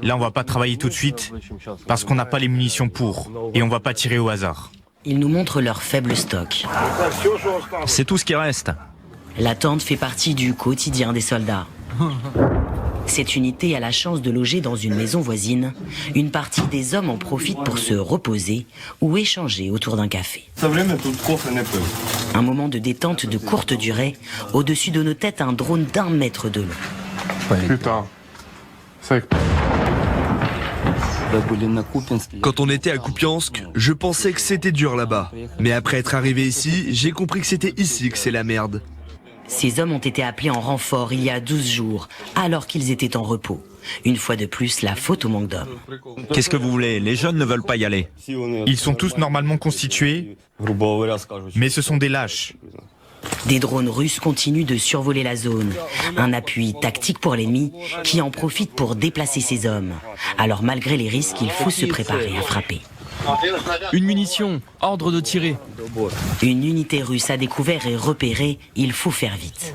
Là, on va pas travailler tout de suite, parce qu'on n'a pas les munitions pour, et on va pas tirer au hasard. Ils nous montrent leur faible stock. C'est tout ce qui reste. L'attente fait partie du quotidien des soldats. Cette unité a la chance de loger dans une maison voisine. Une partie des hommes en profitent pour se reposer ou échanger autour d'un café. Un moment de détente de courte durée. Au-dessus de nos têtes, un drone d'1 mètre de long. Putain. Quand on était à Kupiansk, je pensais que c'était dur là-bas. Mais après être arrivé ici, j'ai compris que c'était ici que c'est la merde. Ces hommes ont été appelés en renfort il y a 12 jours, alors qu'ils étaient en repos. Une fois de plus, la faute au manque d'hommes. Qu'est-ce que vous voulez? Les jeunes ne veulent pas y aller. Ils sont tous normalement constitués, mais ce sont des lâches. Des drones russes continuent de survoler la zone. Un appui tactique pour l'ennemi qui en profite pour déplacer ses hommes. Alors malgré les risques, il faut se préparer à frapper. Une munition, ordre de tirer. Une unité russe a découvert et repéré, il faut faire vite.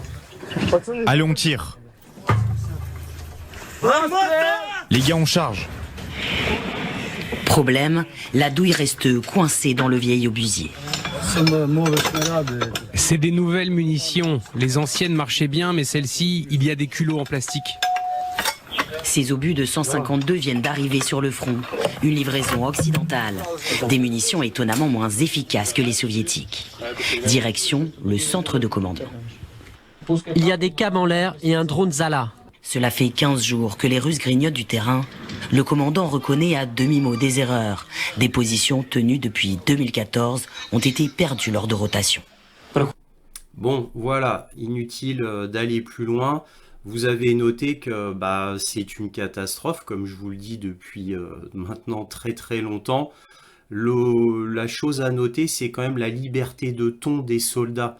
Allez, on tire. Les gars, on charge. Problème, la douille reste coincée dans le vieil obusier. C'est des nouvelles munitions. Les anciennes marchaient bien, mais celles-ci, il y a des culots en plastique. Ces obus de 152 viennent d'arriver sur le front. Une livraison occidentale. Des munitions étonnamment moins efficaces que les soviétiques. Direction, le centre de commandement. Il y a des câbles en l'air et un drone Zala. Cela fait 15 jours que les Russes grignotent du terrain. Le commandant reconnaît à demi-mot des erreurs. Des positions tenues depuis 2014 ont été perdues lors de rotation. Bon, voilà, inutile d'aller plus loin. Vous avez noté que c'est une catastrophe, comme je vous le dis depuis maintenant très très longtemps. La chose à noter, c'est quand même la liberté de ton des soldats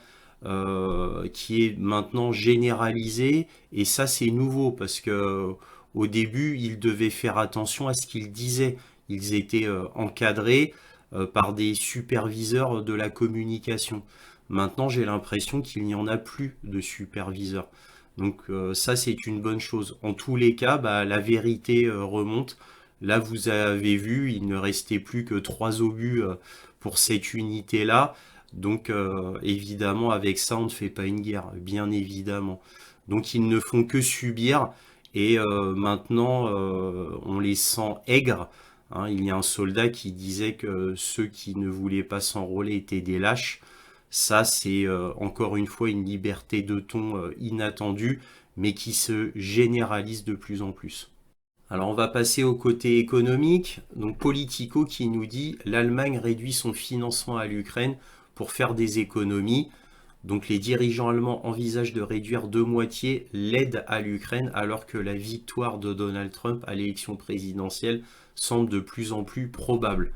qui est maintenant généralisée. Et ça, c'est nouveau parce que au début, ils devaient faire attention à ce qu'ils disaient. Ils étaient encadrés par des superviseurs de la communication. Maintenant, j'ai l'impression qu'il n'y en a plus de superviseurs. Donc ça, c'est une bonne chose. En tous les cas, la vérité remonte. Là, vous avez vu, il ne restait plus que 3 obus pour cette unité-là. Donc évidemment, avec ça, on ne fait pas une guerre, bien évidemment. Donc ils ne font que subir. Et maintenant, on les sent aigres. Hein. Il y a un soldat qui disait que ceux qui ne voulaient pas s'enrôler étaient des lâches. Ça, c'est encore une fois une liberté de ton inattendue, mais qui se généralise de plus en plus. Alors, on va passer au côté économique. Donc, Politico qui nous dit « L'Allemagne réduit son financement à l'Ukraine pour faire des économies ». Donc, les dirigeants allemands envisagent de réduire de moitié l'aide à l'Ukraine, alors que la victoire de Donald Trump à l'élection présidentielle semble de plus en plus probable.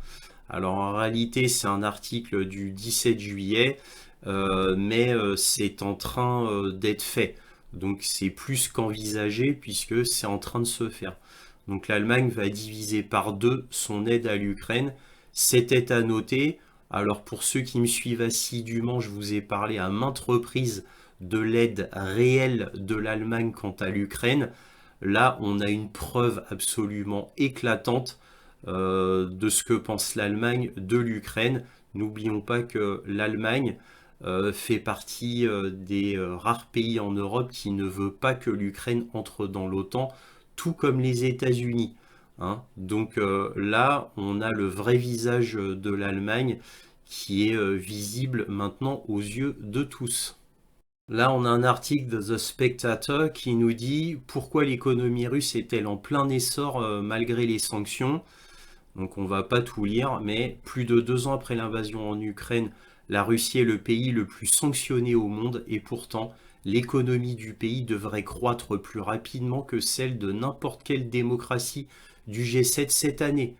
Alors en réalité, c'est un article du 17 juillet, mais c'est en train d'être fait. Donc c'est plus qu'envisagé puisque c'est en train de se faire. Donc l'Allemagne va diviser par 2 son aide à l'Ukraine. C'était à noter. Alors pour ceux qui me suivent assidûment, je vous ai parlé à maintes reprises de l'aide réelle de l'Allemagne quant à l'Ukraine. Là, on a une preuve absolument éclatante de ce que pense l'Allemagne de l'Ukraine. N'oublions pas que l'Allemagne fait partie des rares pays en Europe qui ne veut pas que l'Ukraine entre dans l'OTAN, tout comme les États-Unis. Hein. Donc là, on a le vrai visage de l'Allemagne qui est visible maintenant aux yeux de tous. Là, on a un article de The Spectator qui nous dit « Pourquoi l'économie russe est-elle en plein essor malgré les sanctions ?» Donc on va pas tout lire, mais plus de 2 ans après l'invasion en Ukraine, la Russie est le pays le plus sanctionné au monde et pourtant, l'économie du pays devrait croître plus rapidement que celle de n'importe quelle démocratie du G7 cette année.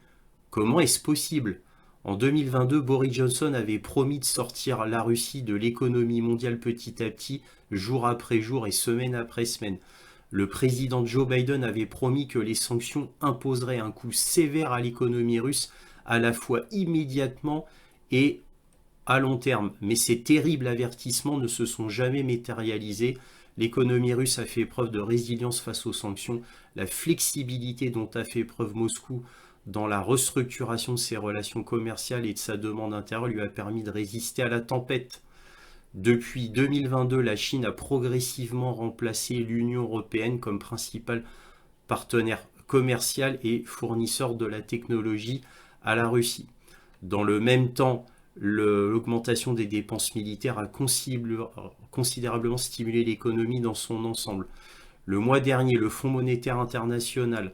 Comment est-ce possible ? En 2022, Boris Johnson avait promis de sortir la Russie de l'économie mondiale petit à petit, jour après jour et semaine après semaine. Le président Joe Biden avait promis que les sanctions imposeraient un coup sévère à l'économie russe, à la fois immédiatement et à long terme. Mais ces terribles avertissements ne se sont jamais matérialisés. L'économie russe a fait preuve de résilience face aux sanctions. La flexibilité dont a fait preuve Moscou dans la restructuration de ses relations commerciales et de sa demande intérieure lui a permis de résister à la tempête. Depuis 2022, la Chine a progressivement remplacé l'Union européenne comme principal partenaire commercial et fournisseur de la technologie à la Russie. Dans le même temps, l'augmentation des dépenses militaires a considérablement stimulé l'économie dans son ensemble. Le mois dernier, le Fonds monétaire international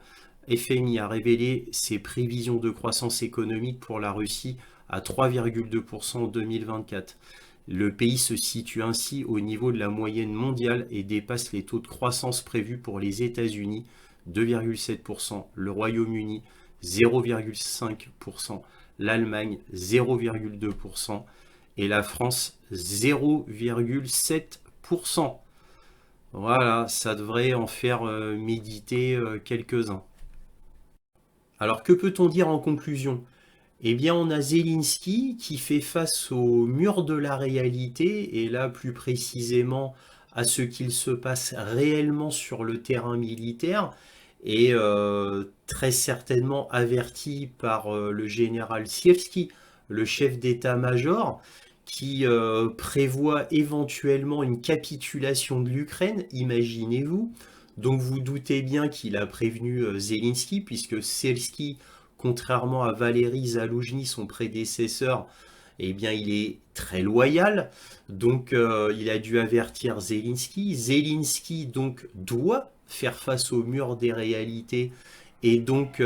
FMI a révélé ses prévisions de croissance économique pour la Russie à 3,2% en 2024. Le pays se situe ainsi au niveau de la moyenne mondiale et dépasse les taux de croissance prévus pour les États-Unis, 2,7%, le Royaume-Uni, 0,5%, l'Allemagne, 0,2% et la France, 0,7%. Voilà, ça devrait en faire méditer quelques-uns. Alors, que peut-on dire en conclusion? Eh bien, on a Zelensky qui fait face au mur de la réalité, et là, plus précisément, à ce qu'il se passe réellement sur le terrain militaire, et très certainement averti par le général Sierski, le chef d'état-major, qui prévoit éventuellement une capitulation de l'Ukraine, imaginez-vous. Donc vous doutez bien qu'il a prévenu Zelensky, puisque Sierski, contrairement à Valéry Zaloujny, son prédécesseur, eh bien il est très loyal. Donc il a dû avertir Zelensky. Zelensky donc doit faire face au mur des réalités et donc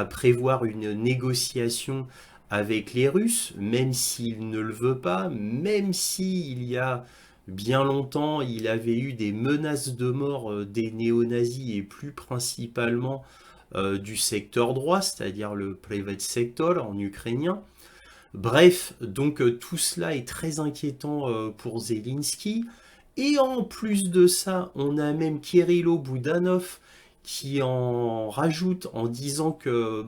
prévoir une négociation avec les Russes, même s'il ne le veut pas, même s'il y a bien longtemps, il avait eu des menaces de mort des néo-nazis et plus principalement du secteur droit, c'est-à-dire le private sector en ukrainien. Bref, donc tout cela est très inquiétant pour Zelensky. Et en plus de ça, on a même Kirilo Boudanov qui en rajoute en disant que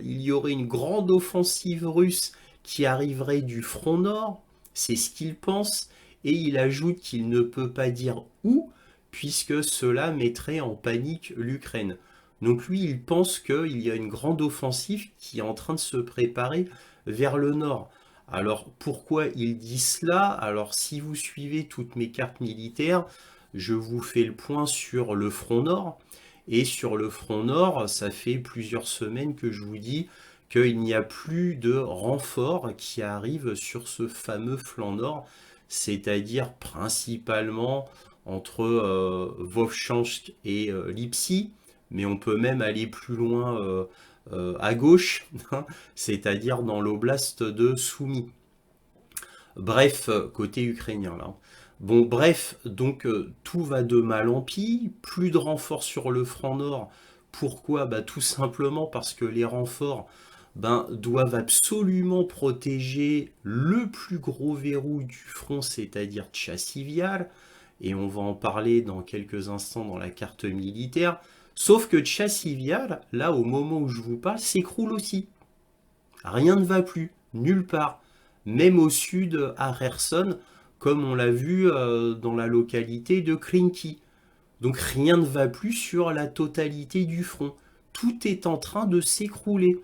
il y aurait une grande offensive russe qui arriverait du front nord. C'est ce qu'il pense. Et il ajoute qu'il ne peut pas dire où, puisque cela mettrait en panique l'Ukraine. Donc lui, il pense qu'il y a une grande offensive qui est en train de se préparer vers le nord. Alors pourquoi il dit cela? Alors si vous suivez toutes mes cartes militaires, je vous fais le point sur le front nord. Et sur le front nord, ça fait plusieurs semaines que je vous dis qu'il n'y a plus de renforts qui arrivent sur ce fameux flanc nord, c'est-à-dire principalement entre Vovchansk et Lipsy, mais on peut même aller plus loin à gauche, c'est-à-dire dans l'oblast de Soumy. Bref, côté ukrainien là. Bon, bref, donc tout va de mal en pis, plus de renforts sur le front nord. Pourquoi? Tout simplement parce que les renforts doivent absolument protéger le plus gros verrou du front, c'est-à-dire Tchassivial, et on va en parler dans quelques instants dans la carte militaire. Sauf que Tchassivial, là, au moment où je vous parle, s'écroule aussi. Rien ne va plus, nulle part. Même au sud, à Kherson, comme on l'a vu dans la localité de Krinky. Donc rien ne va plus sur la totalité du front. Tout est en train de s'écrouler.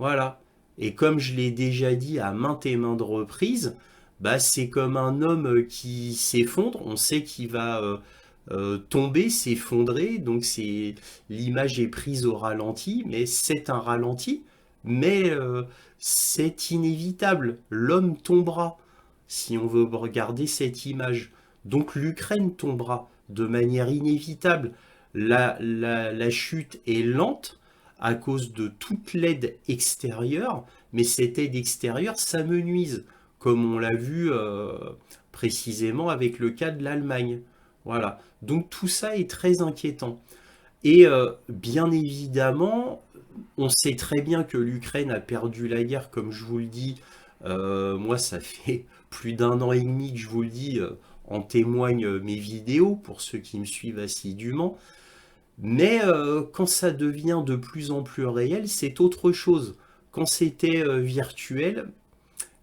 Voilà. Et comme je l'ai déjà dit à maintes et maintes reprises, c'est comme un homme qui s'effondre. On sait qu'il va tomber, s'effondrer. Donc l'image est prise au ralenti, mais c'est un ralenti. Mais c'est inévitable. L'homme tombera, si on veut regarder cette image. Donc l'Ukraine tombera de manière inévitable. La chute est lente à cause de toute l'aide extérieure, mais cette aide extérieure s'amenuise, comme on l'a vu précisément avec le cas de l'Allemagne. Voilà. Donc tout ça est très inquiétant. Et bien évidemment, on sait très bien que l'Ukraine a perdu la guerre, comme je vous le dis. Moi, ça fait plus d'1 an et demi que je vous le dis, en témoignent mes vidéos, pour ceux qui me suivent assidûment. Mais quand ça devient de plus en plus réel, c'est autre chose. Quand c'était virtuel,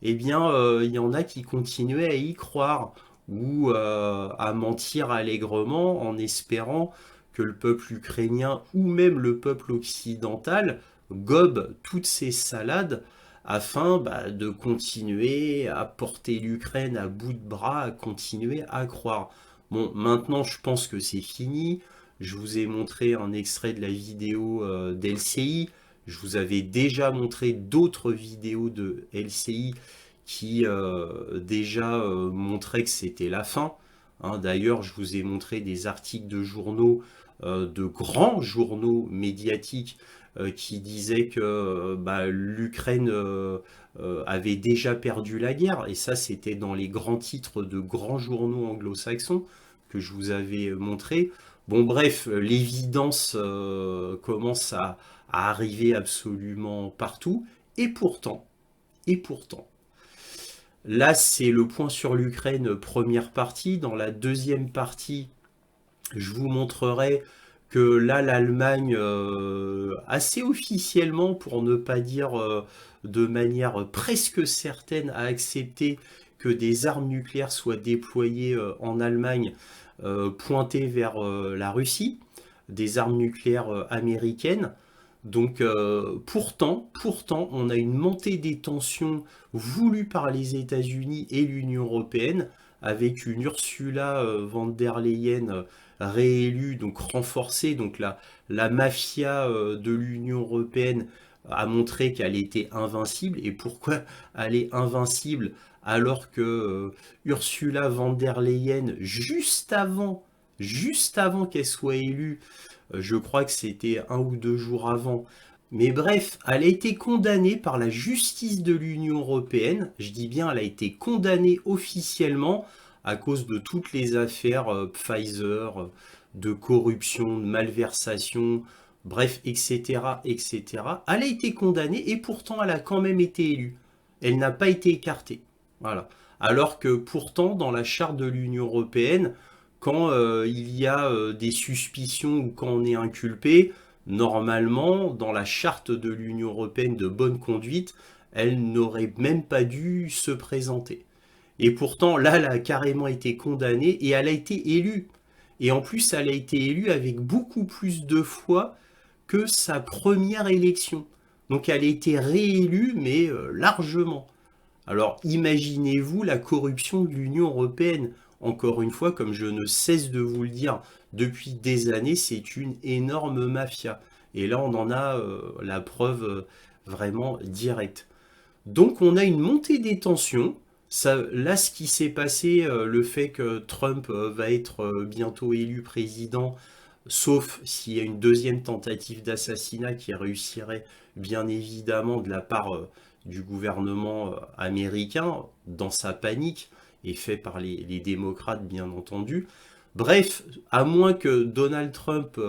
eh bien, il y en a qui continuaient à y croire, ou à mentir allègrement en espérant que le peuple ukrainien, ou même le peuple occidental, gobe toutes ces salades afin de continuer à porter l'Ukraine à bout de bras, à continuer à croire. Bon, maintenant je pense que c'est fini. Je vous ai montré un extrait de la vidéo d'LCI. Je vous avais déjà montré d'autres vidéos de LCI qui déjà montraient que c'était la fin. D'ailleurs, je vous ai montré des articles de journaux de grands journaux médiatiques qui disaient que l'Ukraine avait déjà perdu la guerre, et ça c'était dans les grands titres de grands journaux anglo-saxons que je vous avais montré. Bon bref, l'évidence commence à arriver absolument partout, et pourtant, là c'est le point sur l'Ukraine, première partie. Dans la deuxième partie, je vous montrerai que là, l'Allemagne, assez officiellement, pour ne pas dire de manière presque certaine, a accepté que des armes nucléaires soient déployées en Allemagne, pointées vers la Russie, des armes nucléaires américaines. Donc pourtant, on a une montée des tensions voulue par les États-Unis et l'Union européenne, avec une Ursula von der Leyen réélue, donc renforcée. Donc la mafia de l'Union européenne a montré qu'elle était invincible. Et pourquoi elle est invincible alors que Ursula von der Leyen, juste avant qu'elle soit élue, je crois que c'était 1 ou 2 jours avant, mais bref, elle a été condamnée par la justice de l'Union européenne. Je dis bien, elle a été condamnée officiellement à cause de toutes les affaires Pfizer, de corruption, de malversation, bref, etc., etc. Elle a été condamnée et pourtant elle a quand même été élue. Elle n'a pas été écartée. Voilà. Alors que pourtant, dans la charte de l'Union européenne, quand il y a des suspicions ou quand on est inculpé, normalement, dans la charte de l'Union européenne de bonne conduite, elle n'aurait même pas dû se présenter. Et pourtant, là, elle a carrément été condamnée et elle a été élue. Et en plus, elle a été élue avec beaucoup plus de fois que sa première élection. Donc elle a été réélue, mais largement. Alors imaginez-vous la corruption de l'Union européenne. Encore une fois, comme je ne cesse de vous le dire depuis des années, c'est une énorme mafia. Et là, on en a la preuve vraiment directe. Donc on a une montée des tensions. Là, ce qui s'est passé, le fait que Trump va être bientôt élu président, sauf s'il y a une deuxième tentative d'assassinat qui réussirait bien évidemment de la part du gouvernement américain, dans sa panique, et fait par les démocrates bien entendu. Bref, à moins que Donald Trump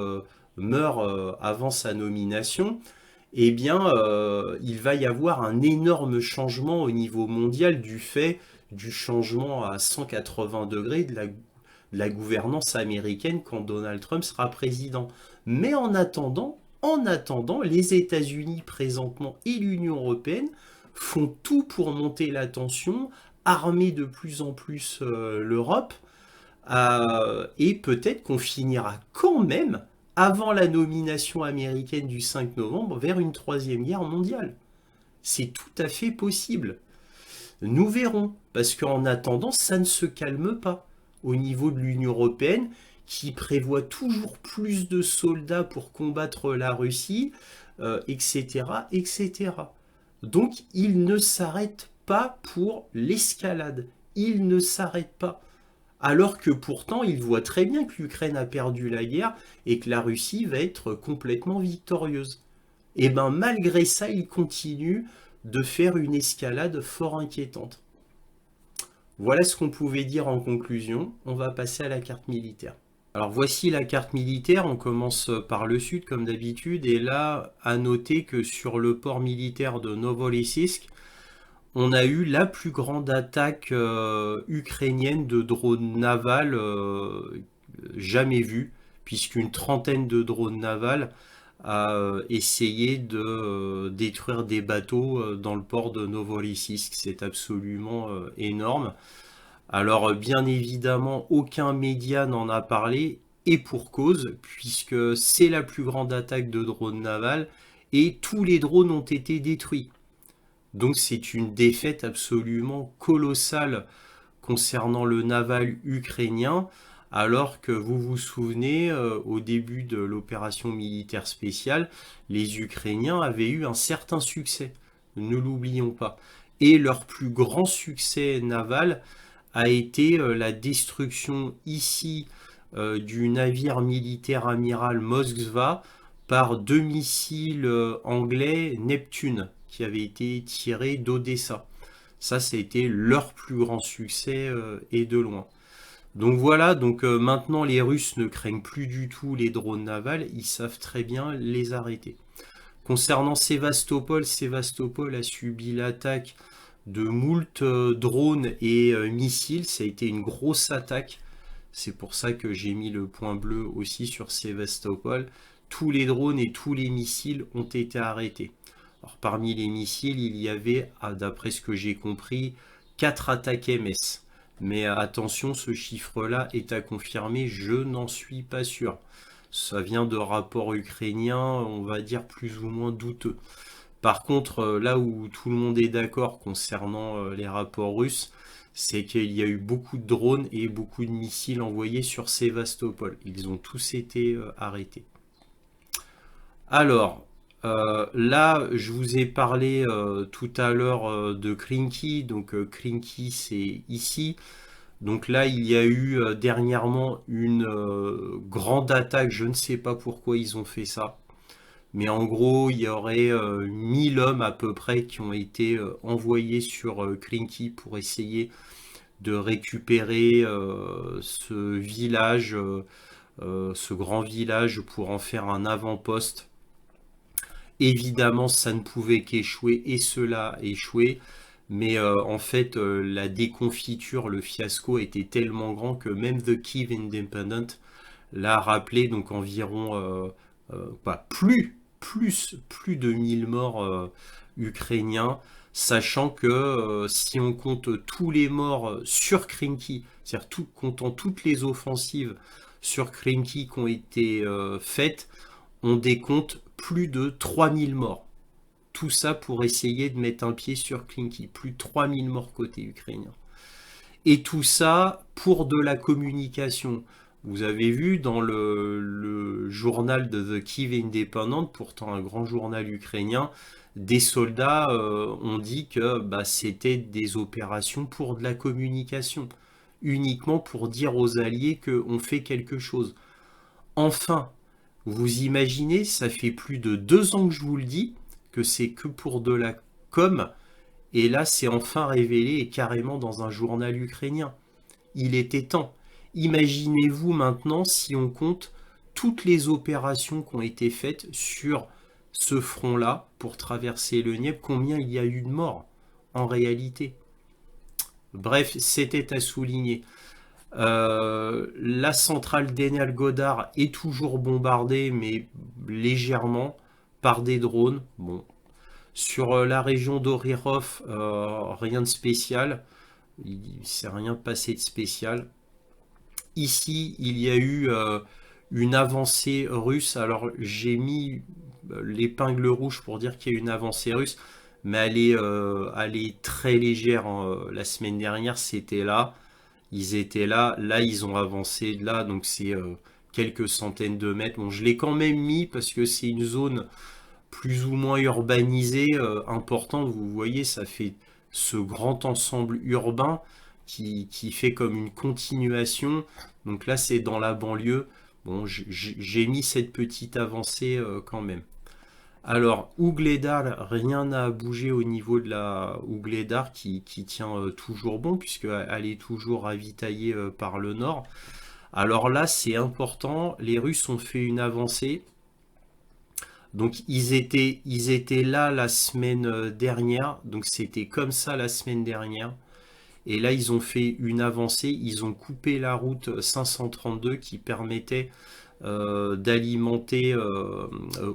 meure avant sa nomination, eh bien, il va y avoir un énorme changement au niveau mondial du fait du changement à 180 degrés de la gouvernance américaine quand Donald Trump sera président. Mais en attendant, les États-Unis présentement et l'Union européenne font tout pour monter la tension, armer de plus en plus l'Europe, et peut-être qu'on finira quand même, avant la nomination américaine du 5 novembre, vers une troisième guerre mondiale. C'est tout à fait possible. Nous verrons, parce qu'en attendant, ça ne se calme pas au niveau de l'Union européenne, qui prévoit toujours plus de soldats pour combattre la Russie, etc., etc. Donc, il ne s'arrête pas pour l'escalade. Il ne s'arrête pas. Alors que pourtant, il voit très bien que l'Ukraine a perdu la guerre et que la Russie va être complètement victorieuse. Et bien, malgré ça, il continue de faire une escalade fort inquiétante. Voilà ce qu'on pouvait dire en conclusion. On va passer à la carte militaire. Alors voici la carte militaire, on commence par le sud comme d'habitude, et là, à noter que sur le port militaire de Novorossiysk, on a eu la plus grande attaque ukrainienne de drones navals jamais vue, puisqu'une trentaine de drones navals a essayé de détruire des bateaux dans le port de Novorossiysk. C'est absolument énorme. Alors bien évidemment, aucun média n'en a parlé, et pour cause, puisque c'est la plus grande attaque de drones navals, et tous les drones ont été détruits. Donc c'est une défaite absolument colossale concernant le naval ukrainien, alors que vous vous souvenez, au début de l'opération militaire spéciale, les Ukrainiens avaient eu un certain succès, ne l'oublions pas. Et leur plus grand succès naval a été la destruction ici du navire militaire amiral Moskva par 2 missiles anglais Neptune qui avaient été tirés d'Odessa. Ça a été leur plus grand succès et de loin. Donc voilà, donc maintenant les Russes ne craignent plus du tout les drones navals, ils savent très bien les arrêter. Concernant Sébastopol, Sébastopol a subi l'attaque de moult drones et missiles, ça a été une grosse attaque. C'est pour ça que j'ai mis le point bleu aussi sur Sébastopol. Tous les drones et tous les missiles ont été arrêtés. Alors, parmi les missiles, il y avait, d'après ce que j'ai compris, 4 attaques MS. Mais attention, ce chiffre-là est à confirmer, je n'en suis pas sûr. Ça vient de rapports ukrainiens, on va dire plus ou moins douteux. Par contre, là où tout le monde est d'accord concernant les rapports russes, c'est qu'il y a eu beaucoup de drones et beaucoup de missiles envoyés sur Sébastopol. Ils ont tous été arrêtés. Alors, là, je vous ai parlé tout à l'heure de Krinky. Donc, Krinky, c'est ici. Donc là, il y a eu dernièrement une grande attaque. Je ne sais pas pourquoi ils ont fait ça. Mais en gros, il y aurait 1000 hommes à peu près qui ont été envoyés sur Krinky pour essayer de récupérer ce village, ce grand village, pour en faire un avant-poste. Évidemment, ça ne pouvait qu'échouer et cela a échoué. Mais en fait, la déconfiture, le fiasco était tellement grand que même The Kyiv Independent l'a rappelé, donc environ plus de 1000 morts ukrainiens, sachant que si on compte tous les morts sur Krinky, c'est-à-dire comptant toutes les offensives sur Krinky qui ont été faites, on décompte plus de 3000 morts. Tout ça pour essayer de mettre un pied sur Krinky. Plus de 3000 morts côté ukrainien. Et tout ça pour de la communication. Vous avez vu dans le journal de The Kyiv Independent, pourtant un grand journal ukrainien, des soldats ont dit que c'était des opérations pour de la communication. Uniquement pour dire aux alliés qu'on fait quelque chose. Enfin, vous imaginez, ça fait plus de 2 ans que je vous le dis, que c'est que pour de la com, et là c'est enfin révélé et carrément dans un journal ukrainien. Il était temps. Imaginez-vous maintenant si on compte toutes les opérations qui ont été faites sur ce front-là pour traverser le Dniepr, combien il y a eu de morts en réalité. Bref, c'était à souligner. La centrale d'Energodar est toujours bombardée, mais légèrement, par des drones. Bon. Sur la région d'Orirov, rien de spécial. Il ne s'est rien passé de spécial. Ici, il y a eu une avancée russe. Alors, j'ai mis l'épingle rouge pour dire qu'il y a une avancée russe, mais elle est très légère. La semaine dernière, c'était là. Ils étaient là. Là, ils ont avancé de là. Donc, c'est quelques centaines de mètres. Bon, je l'ai quand même mis parce que c'est une zone plus ou moins urbanisée, importante. Vous voyez, ça fait ce grand ensemble urbain qui fait comme une continuation. Donc là, c'est dans la banlieue. Bon, j'ai mis cette petite avancée quand même. Alors, Ougledar, rien n'a bougé au niveau de la Ougledar qui tient toujours bon, puisqu'elle est toujours ravitaillée par le nord. Alors là, c'est important, les Russes ont fait une avancée. Donc, ils étaient là la semaine dernière, donc c'était comme ça la semaine dernière. Et là, ils ont fait une avancée, ils ont coupé la route 532 qui permettait d'alimenter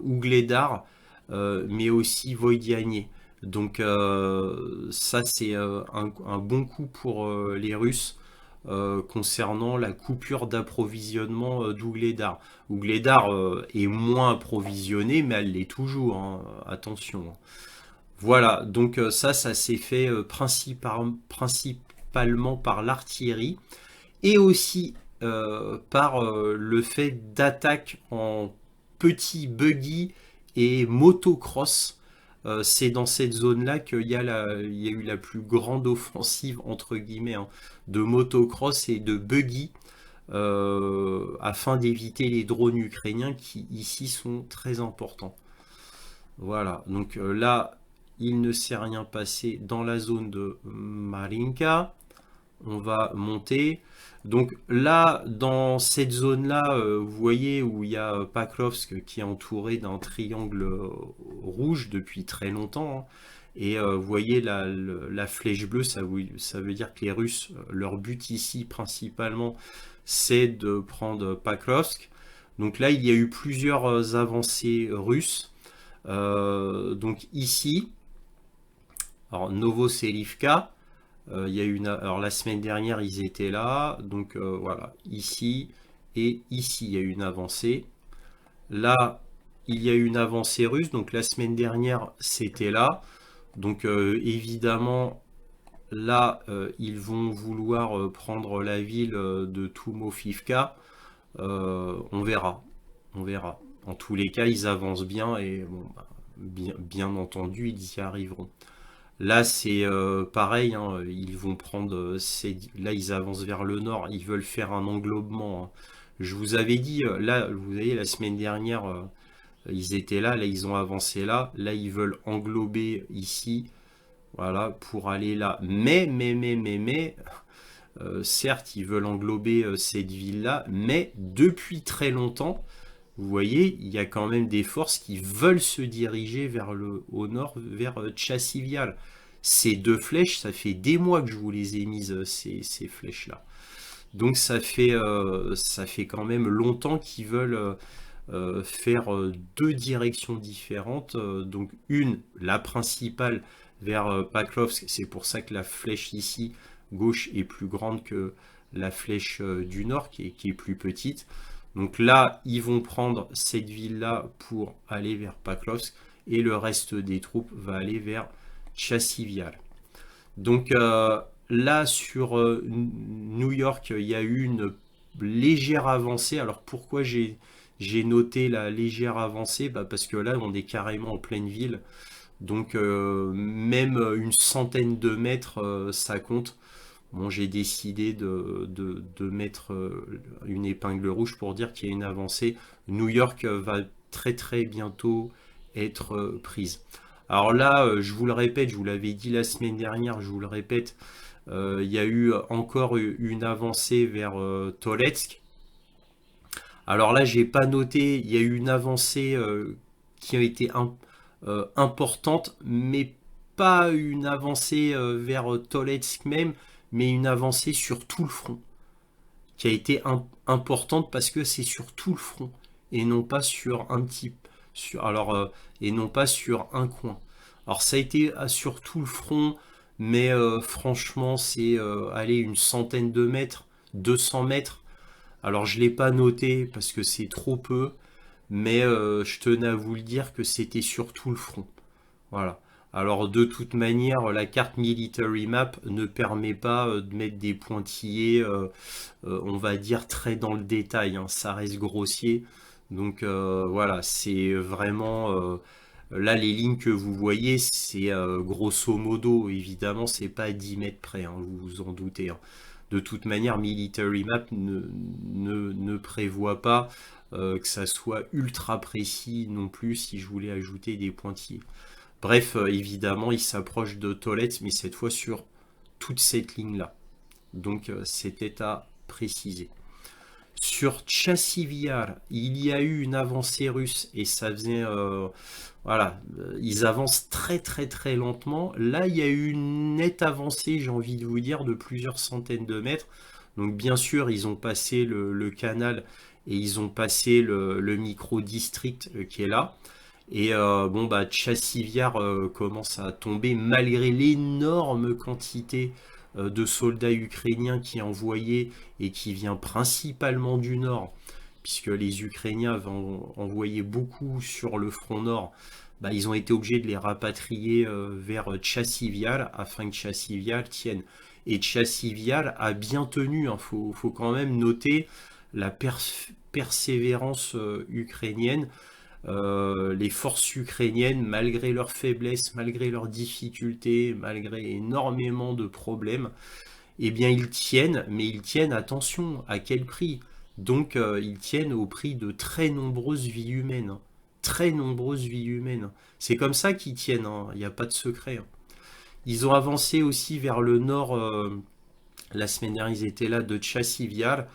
Ougledar, mais aussi Voïdiane. Donc ça, c'est un bon coup pour les Russes concernant la coupure d'approvisionnement d'Ougledar. Ougledar est moins approvisionné, mais elle l'est toujours, hein, attention. Voilà, donc ça s'est fait principalement par l'artillerie et aussi par le fait d'attaques en petits buggy et motocross. C'est dans cette zone-là qu'il y a eu la plus grande offensive, entre guillemets, hein, de motocross et de buggy afin d'éviter les drones ukrainiens qui ici sont très importants. Voilà, donc là, il ne s'est rien passé dans la zone de Marinka. On va monter. Donc là, dans cette zone-là, vous voyez où il y a Pakrovsk qui est entouré d'un triangle rouge depuis très longtemps, hein. Et vous voyez la flèche bleue, ça veut dire que les Russes, leur but ici principalement, c'est de prendre Pakrovsk. Donc là, il y a eu plusieurs avancées russes. Donc ici, alors Novoselivka, il y a eu alors la semaine dernière ils étaient là, donc voilà, ici et ici il y a eu une avancée. Là il y a eu une avancée russe, donc la semaine dernière c'était là. Donc évidemment là ils vont vouloir prendre la ville de Timofivka. On verra, on verra. En tous les cas ils avancent bien et bon, bah, bien entendu ils y arriveront. Là, c'est pareil, hein, ils vont prendre, là, ils avancent vers le nord, ils veulent faire un englobement, hein. Je vous avais dit, là, vous voyez, la semaine dernière, ils étaient là, ils ont avancé là, ils veulent englober ici, voilà, pour aller là. Mais, certes, ils veulent englober cette ville-là, mais depuis très longtemps, vous voyez, il y a quand même des forces qui veulent se diriger au nord, vers Tchassivial. Ces deux flèches, ça fait des mois que je vous les ai mises, ces flèches-là. Donc ça fait quand même longtemps qu'ils veulent faire deux directions différentes. Donc une, la principale, vers Pakrovsk. C'est pour ça que la flèche ici, gauche, est plus grande que la flèche du nord, qui est plus petite. Donc là, ils vont prendre cette ville-là pour aller vers Pakrovsk et le reste des troupes va aller vers Tchassivial. Donc là, sur New York, il y a eu une légère avancée. Alors pourquoi j'ai noté la légère avancée? Parce que là, on est carrément en pleine ville. Donc même une centaine de mètres, ça compte. Bon, j'ai décidé de mettre une épingle rouge pour dire qu'il y a une avancée. New York va très très bientôt être prise. Alors là, je vous le répète, je vous l'avais dit la semaine dernière, je vous le répète, il y a eu encore une avancée vers Toletsk. Alors là, j'ai pas noté, il y a eu une avancée qui a été importante, mais pas une avancée vers Toletsk même, mais une avancée sur tout le front, qui a été importante parce que c'est sur tout le front, et non pas sur un petit... et non pas sur un coin. Alors ça a été sur tout le front, mais franchement, c'est aller une centaine de mètres, 200 mètres. Alors je ne l'ai pas noté parce que c'est trop peu, mais je tenais à vous le dire que c'était sur tout le front. Voilà. Alors de toute manière, la carte Military Map ne permet pas de mettre des pointillés, on va dire, très dans le détail, hein. Ça reste grossier. Donc voilà, c'est vraiment... là, les lignes que vous voyez, c'est grosso modo, évidemment, c'est pas à 10 mètres près, hein, vous vous en doutez, hein. De toute manière, Military Map ne prévoit pas que ça soit ultra précis non plus si je voulais ajouter des pointillés. Bref, évidemment, il s'approche de Toletsk, mais cette fois sur toute cette ligne-là. Donc, c'était à préciser. Sur Tchassivial, il y a eu une avancée russe et ça faisait... voilà, ils avancent très très très lentement. Là, il y a eu une nette avancée, j'ai envie de vous dire, de plusieurs centaines de mètres. Donc bien sûr, ils ont passé le canal et ils ont passé le micro-district qui est là. Et bon, bah, Tchassivial commence à tomber malgré l'énorme quantité de soldats ukrainiens qui est envoyé et qui vient principalement du nord, puisque les Ukrainiens vont envoyer beaucoup sur le front nord. Bah, ils ont été obligés de les rapatrier vers Tchassivial afin que Tchassivial tienne. Et Tchassivial a bien tenu, hein. Faut quand même noter la persévérance ukrainienne. Les forces ukrainiennes, malgré leurs faiblesses, malgré leurs difficultés, malgré énormément de problèmes, eh bien ils tiennent, mais ils tiennent, attention, à quel prix? Donc ils tiennent au prix de très nombreuses vies humaines, hein. Très nombreuses vies humaines. C'est comme ça qu'ils tiennent, hein. Il n'y a pas de secret, hein. Ils ont avancé aussi vers le nord, la semaine dernière ils étaient là, de Chassiviar.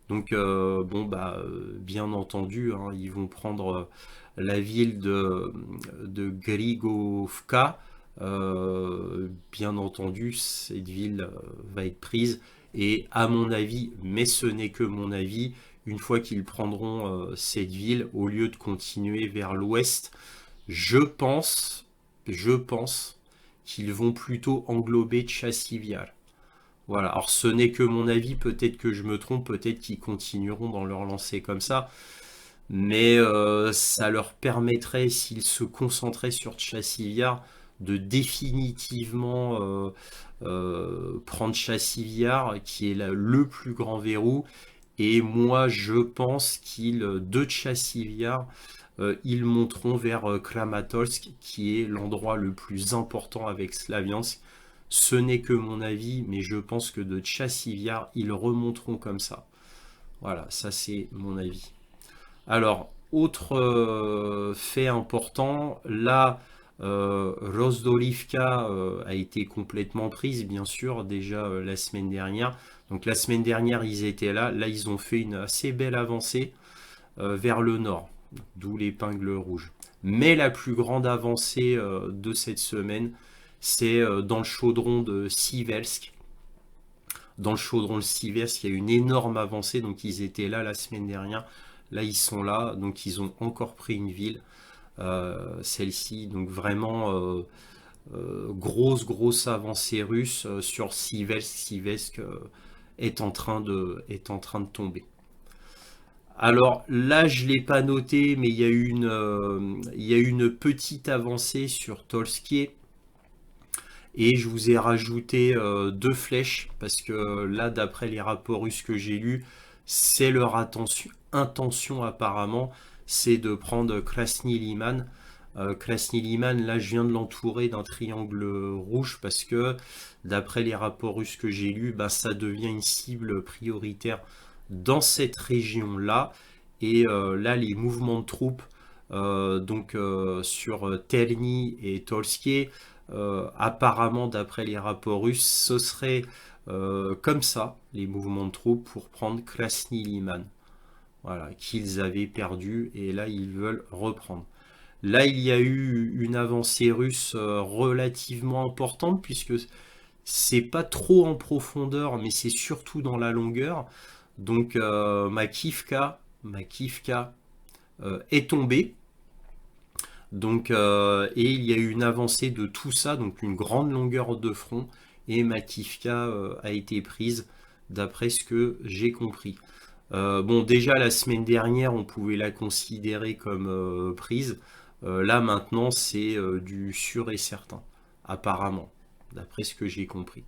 Donc bon bah bien entendu, hein, ils vont prendre la ville de Grigovka. Bien entendu, cette ville va être prise. Et à mon avis, mais ce n'est que mon avis, une fois qu'ils prendront cette ville, au lieu de continuer vers l'ouest, je pense qu'ils vont plutôt englober Chassiviar. Voilà, alors ce n'est que mon avis, peut-être que je me trompe, peut-être qu'ils continueront dans leur lancée comme ça, mais ça leur permettrait, s'ils se concentraient sur Chassiviar, de définitivement prendre Chassiviar, qui est le plus grand verrou, et moi je pense qu'ils, de Chassiviar, ils monteront vers Kramatorsk, qui est l'endroit le plus important avec Slaviansk. Ce n'est que mon avis, mais je pense que de Chassiviar, ils remonteront comme ça. Voilà, ça c'est mon avis. Alors, autre fait important, là, Rozdorivka a été complètement prise, bien sûr, déjà la semaine dernière. Donc la semaine dernière, ils étaient là. Là, ils ont fait une assez belle avancée vers le nord, d'où l'épingle rouge. Mais la plus grande avancée de cette semaine, c'est dans le chaudron de Siversk. Dans le chaudron de Siversk, il y a une énorme avancée. Donc ils étaient là la semaine dernière. Là, ils sont là. Donc ils ont encore pris une ville. Celle-ci. Donc vraiment grosse avancée russe sur Siversk. Siversk est en train de tomber. Alors là, je ne l'ai pas noté, mais il y a une petite avancée sur Tolskiy. Et je vous ai rajouté 2 flèches, parce que là, d'après les rapports russes que j'ai lus, c'est leur intention apparemment, c'est de prendre Krasny Liman. Krasny Liman, là, je viens de l'entourer d'un triangle rouge, parce que d'après les rapports russes que j'ai lus, bah, ça devient une cible prioritaire dans cette région-là. Et là, les mouvements de troupes, sur Terny et Tolskiy, apparemment, d'après les rapports russes, ce serait comme ça, les mouvements de troupes pour prendre Krasny Liman. Voilà, qu'ils avaient perdu, et là, ils veulent reprendre. Là, il y a eu une avancée russe relativement importante, puisque c'est pas trop en profondeur, mais c'est surtout dans la longueur. Donc, Makivka est tombée. Donc, et il y a eu une avancée de tout ça, donc une grande longueur de front, et Makivka a été prise, d'après ce que j'ai compris. Bon, déjà la semaine dernière, on pouvait la considérer comme prise. Là maintenant, c'est du sûr et certain, apparemment, d'après ce que j'ai compris.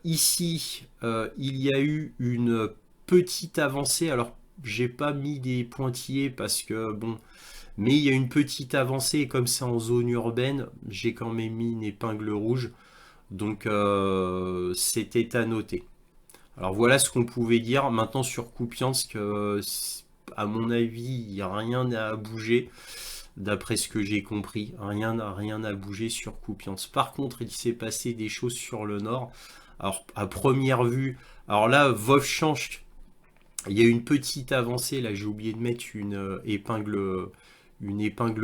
Ici, il y a eu une petite avancée. Alors, j'ai pas mis des pointillés parce que bon. Mais il y a une petite avancée, et comme c'est en zone urbaine, j'ai quand même mis une épingle rouge. Donc c'était à noter. Alors voilà ce qu'on pouvait dire. Maintenant sur Kupiansk, à mon avis, il n'y a rien à bouger. D'après ce que j'ai compris, rien à bouger sur Kupiansk. Par contre, il s'est passé des choses sur le nord. Alors à première vue, alors là, Vovchansk, il y a une petite avancée. Là, j'ai oublié de mettre une épingle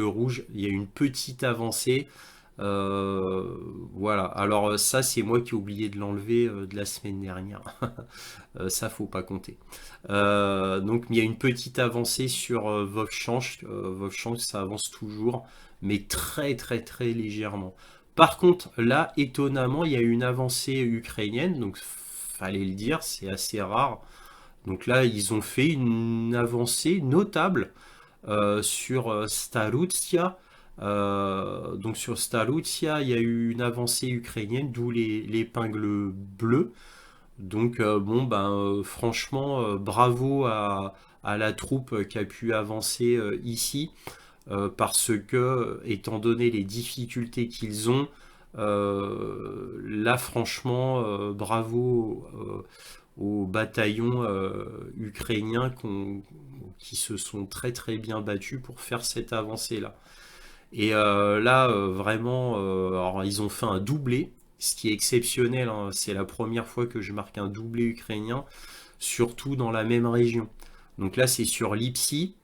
rouge. Il y a une petite avancée. Voilà. Alors ça, c'est moi qui ai oublié de l'enlever de la semaine dernière. Ça, faut pas compter. Donc, il y a une petite avancée sur Vovchansk. Vovchansk, ça avance toujours, mais très légèrement. Par contre, là, étonnamment, il y a une avancée ukrainienne. Donc, fallait le dire, c'est assez rare. Donc là, ils ont fait une avancée notable sur Staroutsia. Donc sur Staroutsia, il y a eu une avancée ukrainienne, d'où l'épingle bleue. Donc franchement, bravo à la troupe qui a pu avancer ici, parce que, étant donné les difficultés qu'ils ont, Là, franchement, bravo aux bataillons ukrainiens qui se sont très très bien battus pour faire cette avancée-là. Et là, vraiment, alors, ils ont fait un doublé, ce qui est exceptionnel, hein. C'est la première fois que je marque un doublé ukrainien, surtout dans la même région. Donc là, c'est sur Lipsi.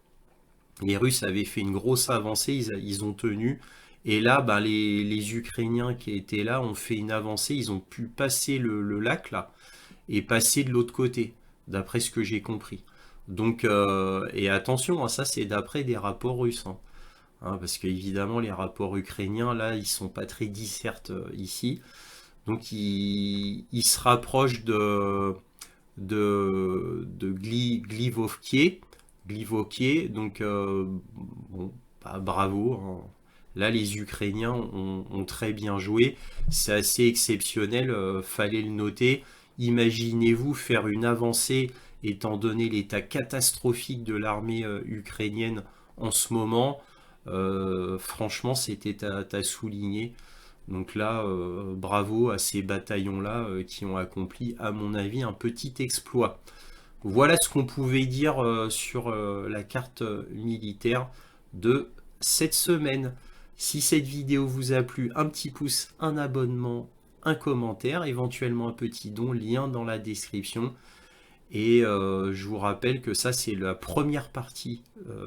Les Russes avaient fait une grosse avancée, ils ont tenu. Et là, ben, les Ukrainiens qui étaient là ont fait une avancée, ils ont pu passer le lac là et passer de l'autre côté, d'après ce que j'ai compris. Donc, et attention, hein, ça c'est d'après des rapports russes, hein. Hein, parce qu'évidemment, les rapports ukrainiens, là, ils sont pas très discertes ici. Donc, ils se rapprochent de Glivokier. Donc, bon, bah, bravo, hein. Là, les Ukrainiens ont très bien joué. C'est assez exceptionnel, fallait le noter. Imaginez-vous faire une avancée, étant donné l'état catastrophique de l'armée ukrainienne en ce moment. Franchement, c'était à souligner. Donc là, bravo à ces bataillons-là qui ont accompli, à mon avis, un petit exploit. Voilà ce qu'on pouvait dire sur la carte militaire de cette semaine. Si cette vidéo vous a plu, un petit pouce, un abonnement, un commentaire, éventuellement un petit don, lien dans la description. Et je vous rappelle que ça, c'est la première partie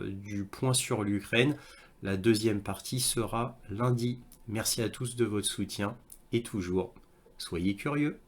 du point sur l'Ukraine. La deuxième partie sera lundi. Merci à tous de votre soutien et toujours, soyez curieux.